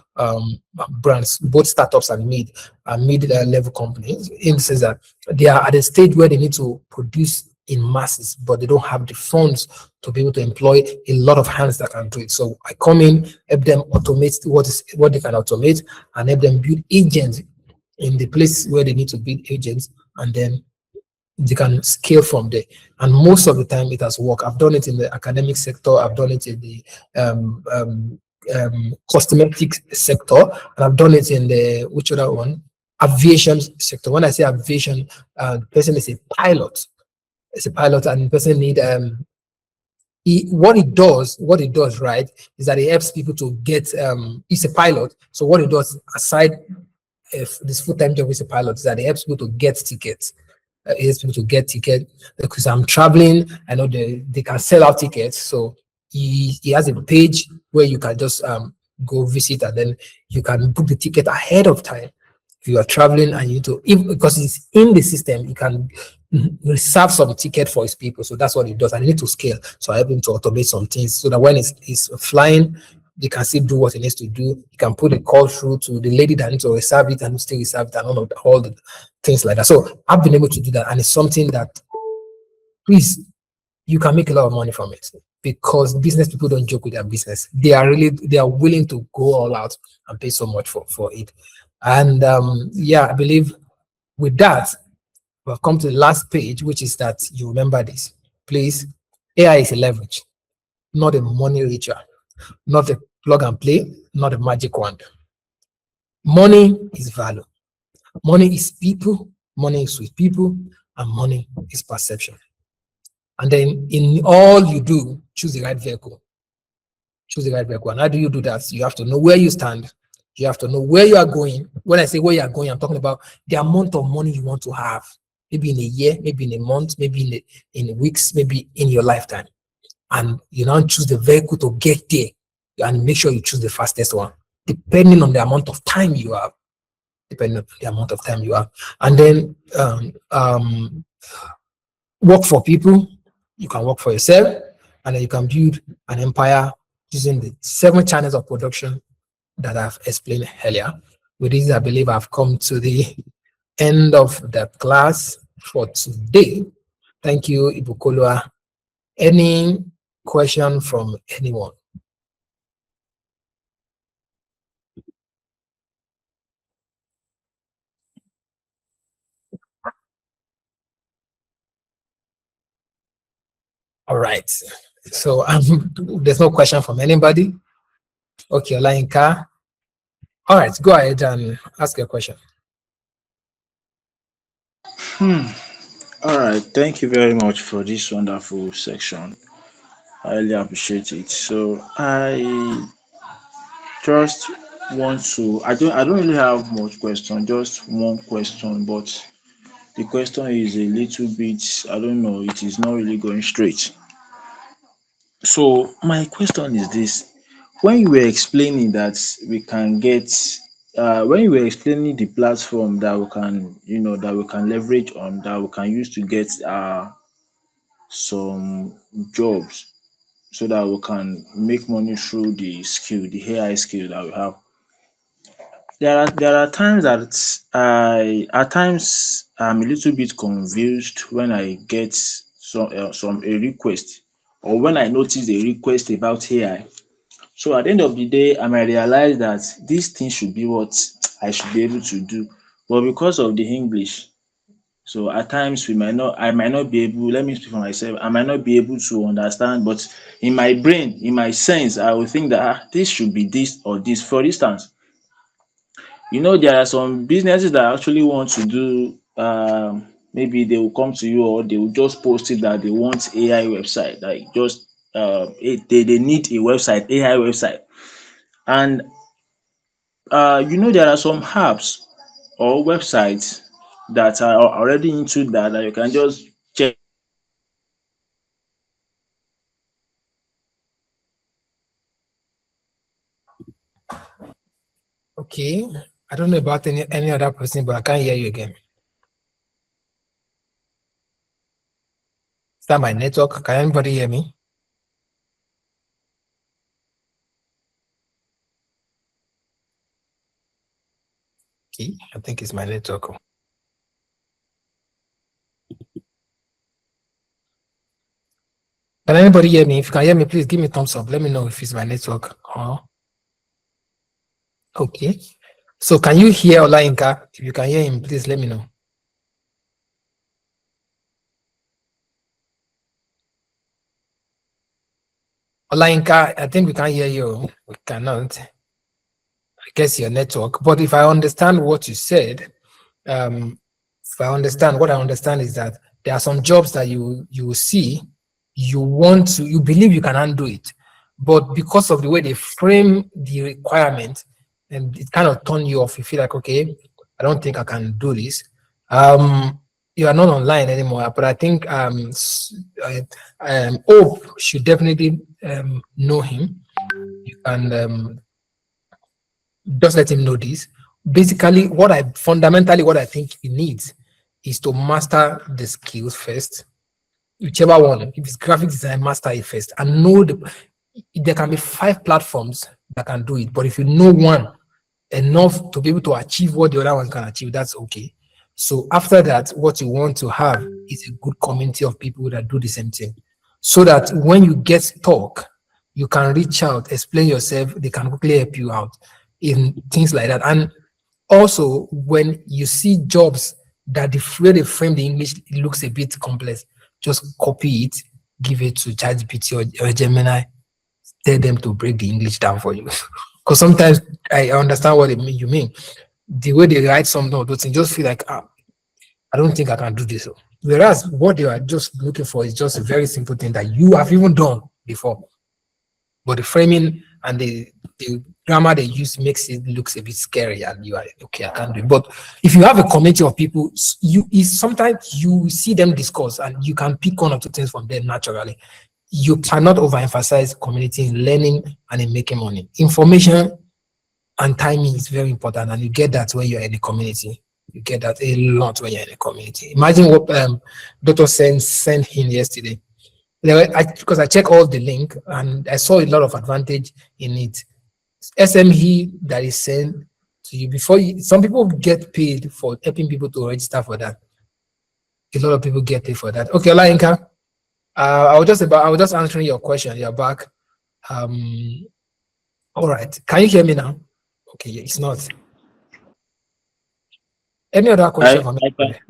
brands, both startups and mid-level companies, in the sense that they are at a stage where they need to produce in masses, but they don't have the funds to be able to employ a lot of hands that can do it. So I come in, help them automate what they can automate, and help them build agents in the place where they need to build agents, and then they can scale from there. And most of the time it has worked. I've done it in the academic sector, I've done it in the cosmetic sector, and I've done it in the which other one? Aviation sector. When I say aviation, the person is a pilot. It's a pilot, and the person need what it does, right, is that it helps people to get it's a pilot. So what it does, aside if this full-time job is a pilot, is that it helps people to get tickets. It helps people to get tickets because I'm traveling. I know they can sell out tickets. So he has a page where you can just go visit, and then you can book the ticket ahead of time. If you are traveling and you need to, because it's in the system, you can reserve some ticket for his people. So that's what it does. And you need to scale. So I help him to automate some things so that when he's flying, they can still do what he needs to do. You can put a call through to the lady that needs to reserve it and still reserve it, and all the things like that. So I've been able to do that, and it's something that, please, you can make a lot of money from it, because business people don't joke with their business. They are willing to go all out and pay so much for it. And yeah, I believe with that, we've come to the last page, which is that you remember this. Please, AI is a leverage, not a money ritual, not a plug and play, not a magic wand. Money is value. Money is people. Money is with people, and money is perception. And then in all you do, choose the right vehicle. Choose the right vehicle. And how do you do that? You have to know where you stand. You have to know where you are going. When I say where you are going, I'm talking about the amount of money you want to have. Maybe in a year, maybe in a month, maybe in weeks, maybe in your lifetime. And you now choose the vehicle to get there, and make sure you choose the fastest one, depending on the amount of time you have. And then work for people, You can work for yourself, and then you can build an empire using the 7 channels of production that I've explained earlier. With this, I believe I've come to the end of the class for today. Thank you, Ibukolua. Any question from anyone? All right. So there's no question from anybody. Okay, Olainka. All right, go ahead and ask your question. All right, thank you very much for this wonderful section. I really appreciate it. So I just want to I don't really have much question, just one question, but the question is a little bit, I don't know, it is not really going straight. So my question is this: when you were explaining that we can get when you were explaining the platform that we can, that we can leverage on, that we can use to get some jobs, so that we can make money through the skill, the AI skill that we have. There are times that at times I'm a little bit confused when I get some a request, or when I notice a request about AI. So at the end of the day, I might realize that this thing should be what I should be able to do, but because of the English, so at times I might not be able, let me speak for myself, I might not be able to understand, but in my brain, in my sense, I will think that this should be this or this. For instance, there are some businesses that actually want to do, maybe they will come to you, or they will just post it that they want AI website, like just they need a website, AI website. And there are some apps or websites that are already into that you can just check. Okay. I don't know about any other person, but I can't hear you again. Is that my network? Can anybody hear me? Okay, I think it's my network. Can anybody hear me? If you can hear me, please give me a thumbs up. Let me know if it's my network. Okay. So can you hear Olainka? If you can hear him, please let me know. Olainka, I think we can't hear you. We cannot. I guess your network. But if I understand what you said, if I understand, what I understand is that there are some jobs that you will see, you believe you can undo it, but because of the way they frame the requirement, and it kind of turn you off. You feel like, okay, I don't think I can do this. You are not online anymore, but I think Hope should definitely know him, and just let him know this. Basically, what I think he needs is to master the skills first. Whichever one, if it's graphic design, master it first, and know there can be 5 platforms that can do it. But if you know one enough to be able to achieve what the other one can achieve, that's okay. So after that, what you want to have is a good community of people that do the same thing, so that when you get stuck, you can reach out, explain yourself, they can quickly help you out in things like that. And also, when you see jobs that the way they frame the English, it looks a bit complex, just copy it, give it to ChatGPT or Gemini, tell them to break the English down for you. Because sometimes I understand what you mean. The way they write something or those things, just feel like, I don't think I can do this. Whereas what they are just looking for is just a very simple thing that you have even done before. But the framing and the grammar they use makes it looks a bit scary, and you are okay, I can't do it. But if you have a community of people, sometimes you see them discuss and you can pick 1 or 2 things from them naturally. You cannot overemphasize community in learning and in making money. Information and timing is very important, and you get that when you're in the community. You get that a lot when you're in the community. Imagine what Dr. Sen sent in yesterday. Because I check all the link and I saw a lot of advantage in it. SME that is sent to you before you, some people get paid for helping people to register for that. A lot of people get paid for that. Okay, Olainka, I was just answering your question. You're back. All right. Can you hear me now? Okay, yeah, it's not. Any other question for me?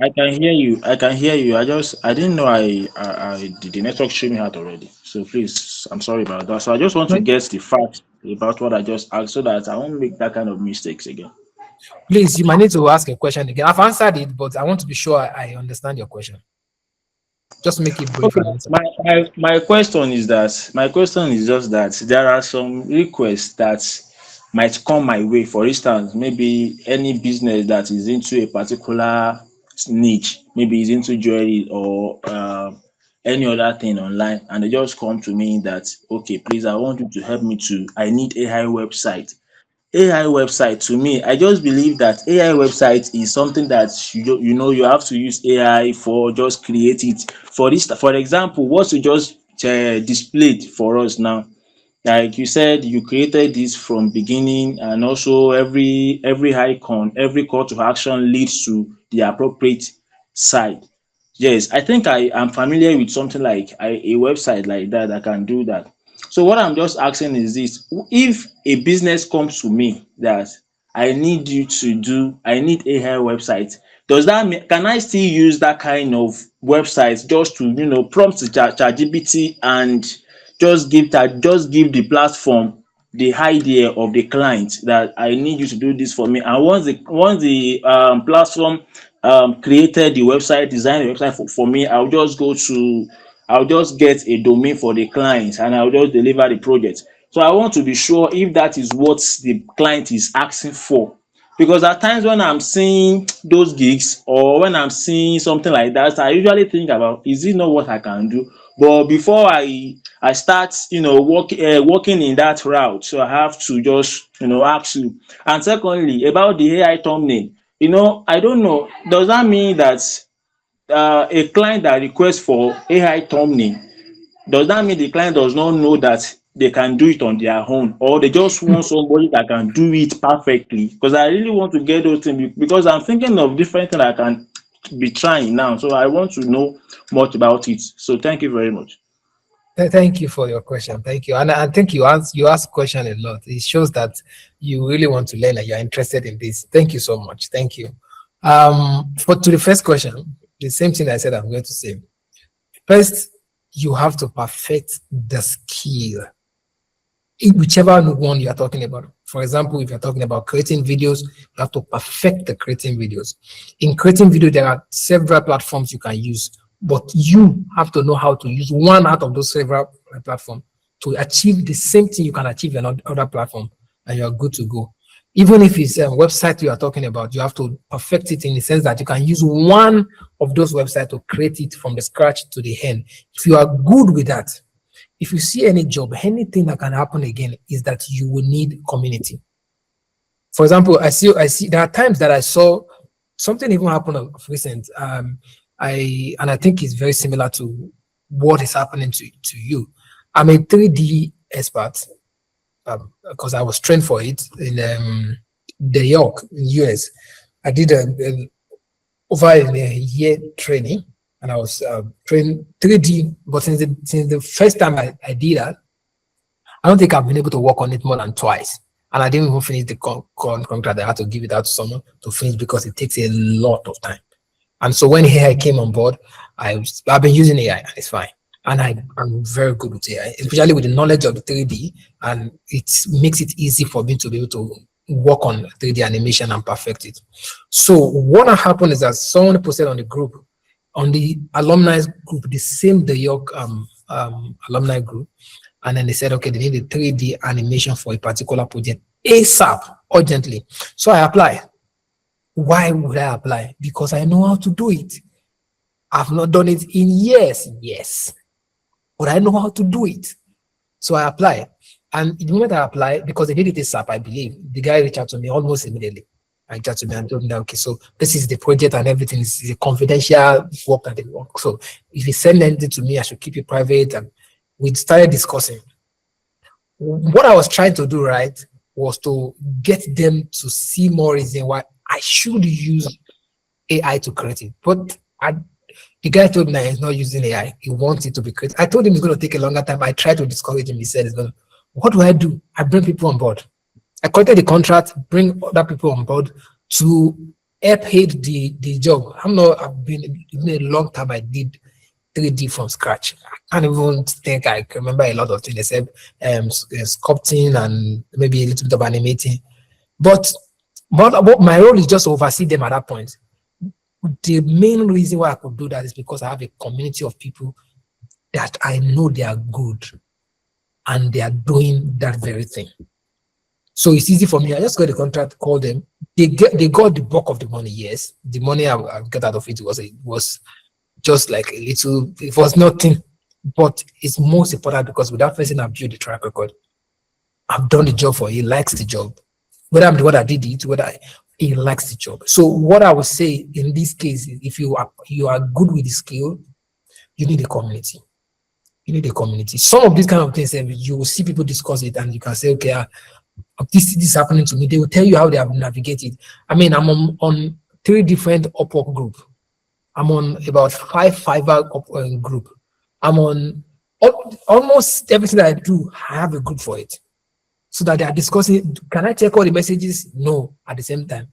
I can hear you. I can hear you. I didn't know the network streaming out already. So please, I'm sorry about that. So I just want to get the facts about what I just asked so that I won't make that kind of mistakes again. Please, you might need to ask a question again. I've answered it, but I want to be sure I understand your question. Just make it brief. Okay. My question is just that there are some requests that might come my way. For instance, maybe any business that is into a particular niche, maybe is into jewelry or any other thing online, and they just come to me that, okay, please, I want you to help me to, I need AI website. AI website, to me, I just believe that AI website is something that you have to use AI for, just create it. For example, what you just displayed for us now, like you said, you created this from beginning, and also every icon, every call to action leads to the appropriate site. Yes, I think I am familiar with something like a website like that that can do that. So what I'm just asking is this: if a business comes to me that I need AI website, does that mean, can I still use that kind of website just to, prompt the ChatGPT and just give the platform the idea of the client that I need you to do this for me, and once the platform created the website, designed the website for me, I'll just get a domain for the client and I'll just deliver the project. So I want to be sure if that is what the client is asking for, because at times when I'm seeing those gigs or when I'm seeing something like that, I usually think about, is it not what I can do? But before I start, working in that route, so I have to just, ask you. And secondly, about the AI thumbnail, I don't know, does that mean that a client that requests for AI thumbnail, does that mean the client does not know that they can do it on their own, or they just want somebody that can do it perfectly? Because I really want to get those things, because I'm thinking of different things I can be trying now. So I want to know much about it. So thank you very much. Thank you for your question. Thank you. And I think you ask question a lot. It shows that you really want to learn and you're interested in this. Thank you so much. Thank you. To the first question, the same thing I said I'm going to say. First, you have to perfect the skill in whichever one you are talking about. For example, if you're talking about creating videos, you have to perfect the creating videos. In creating video, there are several platforms you can use, but you have to know how to use one out of those several platforms to achieve the same thing you can achieve on other platform, and you're good to go. Even if it's a website you are talking about, you have to perfect it in the sense that you can use one of those websites to create it from the scratch to the end. If you are good with that, if you see any job, anything that can happen again is that you will need community. For example, I see there are times that I saw something even happen of recent. I think it's very similar to what is happening to you. I'm a 3D expert because I was trained for it in New York, in US. I did over a year training, and I was trained 3D. But since the first time I did that, I don't think I've been able to work on it more than twice. And I didn't even finish the contract. I had to give it out to someone to finish because it takes a lot of time. And so when AI came on board, I've been using AI and it's fine. And I'm very good with AI, especially with the knowledge of the 3D, and it makes it easy for me to be able to work on 3D animation and perfect it. So what happened is that someone posted on the group, on the alumni group, the same New York alumni group, and then they said, okay, they need a 3D animation for a particular project ASAP, urgently. So I applied. Why would I apply? Because I know how to do it. I've not done it in years, yes, but I know how to do it. So I applied. And the moment I applied, because they did it ASAP, I believe, the guy reached out to me almost immediately. Like that to me and told me that, okay, so this is the project and everything is a confidential work that they work. So if you send anything to me, I should keep it private. And we started discussing. What I was trying to do, right, was to get them to see more reason why I should use AI to create it. But the guy told me that he's not using AI. He wants it to be created. I told him it's going to take a longer time. I tried to discourage him. He said, what do? I bring people on board. I created the contract, bring other people on board to help aid the job. I've been a long time I did 3D from scratch. I can't even think I can remember a lot of things except sculpting and maybe a little bit of animating. But my role is just to oversee them at that point. The main reason why I could do that is because I have a community of people that I know they are good and they are doing that very thing. So it's easy for me. I just got the contract, call them. They got the bulk of the money. Yes, the money I got out of it was just like a little. It was nothing, but it's most important because with that person, I've built the track record. I've done the job for him. He likes the job. Whether I'm the one that did it, he likes the job. So what I would say in this case is, if you are good with the skill, you need a community. You need a community. Some of these kind of things, you will see people discuss it, and you can say, okay, this is happening to me. They will tell you how they have navigated. I mean, I'm on 3 different Upwork group. I'm on about 5 Fiverr group. I'm on almost everything that I do. I have a group for it, so that they are discussing. Can I check all the messages? No, at the same time.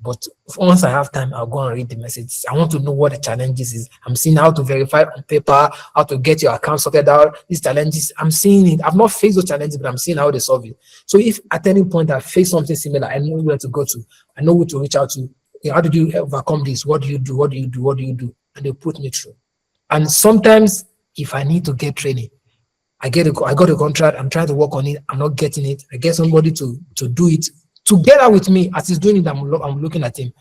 But once I have time, I'll go and read the messages. I want to know what the challenges is. I'm seeing how to verify on paper, how to get your account sorted out. These challenges, I'm seeing it. I've not faced those challenges, but I'm seeing how they solve it. So if at any point I face something similar, I know where to go to. I know who to reach out to. Okay, how did you overcome this? What do you do? What do you do? What do you do? And they put me through. And sometimes if I need to get training, I got a contract. I'm trying to work on it. I'm not getting it. I get somebody to do it together with me. As he's doing it, I'm looking at him.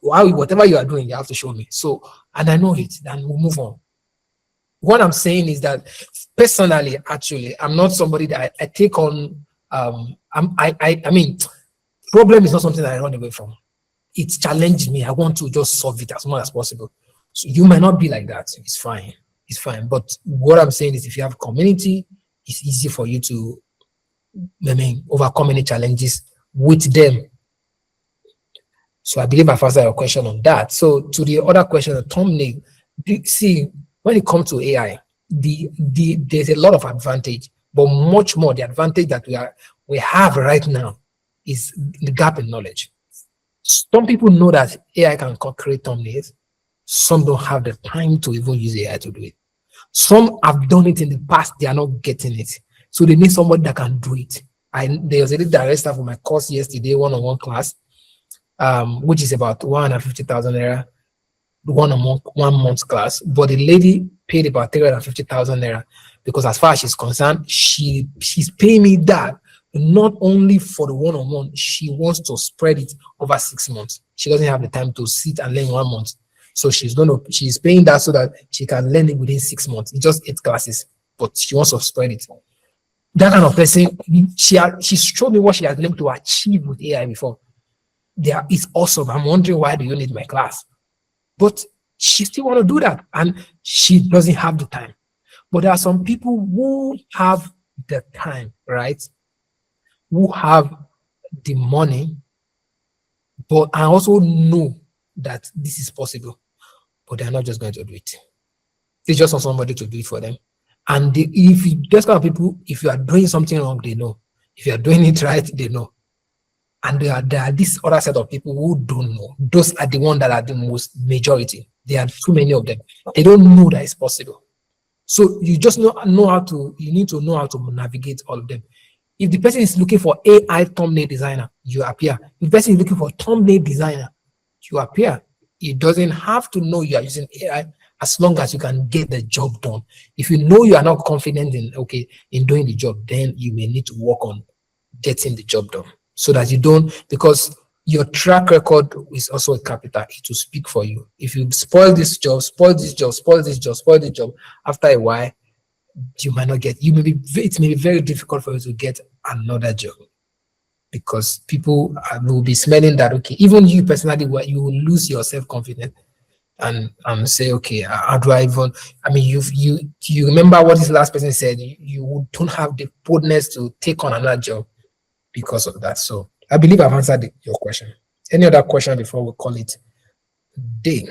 Whatever you are doing, you have to show me. So, and I know it. And we'll move on. What I'm saying is that personally, actually, I'm not somebody that I take on. I mean, problem is not something that I run away from. It challenged me. I want to just solve it as much as possible. So you might not be like that. It's fine. It's fine. But what I'm saying is, if you have community, it's easy for you to, overcome any challenges with them. So I believe I've answered your question on that. So to the other question, thumbnail, see, when it comes to AI, there's a lot of advantage, but much more the advantage that we have right now is the gap in knowledge. Some people know that AI can create thumbnails. Some don't have the time to even use AI to do it. Some have done it in the past, they are not getting it. So they need somebody that can do it. There was a direct staff for my course yesterday, one-on-one class, which is about 150,000 naira, 1 month class. But the lady paid about 350,000 naira because, as far as she's concerned, she's paying me that not only for the one-on-one, she wants to spread it over 6 months. She doesn't have the time to sit and learn 1 month. So she's paying that so that she can learn it within 6 months. It's just 8 classes, but she wants to spread it. That kind of person, she showed me what she has been able to achieve with AI before. It's awesome. I'm wondering, why do you need my class? But she still want to do that, and she doesn't have the time. But there are some people who have the time, right? Who have the money, but I also know that this is possible, but they're not just going to do it. They just want somebody to do it for them. And if you just kind of people, if you are doing something wrong, they know. If you are doing it right, they know. And there are this other set of people who don't know. Those are the ones that are the most majority. There are too many of them. They don't know that it's possible. So you just you need to know how to navigate all of them. If the person is looking for AI thumbnail designer, you appear. If the person is looking for thumbnail designer, you appear. It doesn't have to know you are using AI, as long as you can get the job done. If you know you are not confident in doing the job, then you may need to work on getting the job done, so that you don't, because your track record is also a capital. It will speak for you. If you spoil this job, after a while, you might not get, it may be very difficult for you to get another job, because people will be smelling that, okay, even you personally, what you will lose your self-confidence and say, okay, how do I even, I mean, you remember what this last person said, you don't have the boldness to take on another job because of that. So I believe I've answered your question. Any other question before we call it day?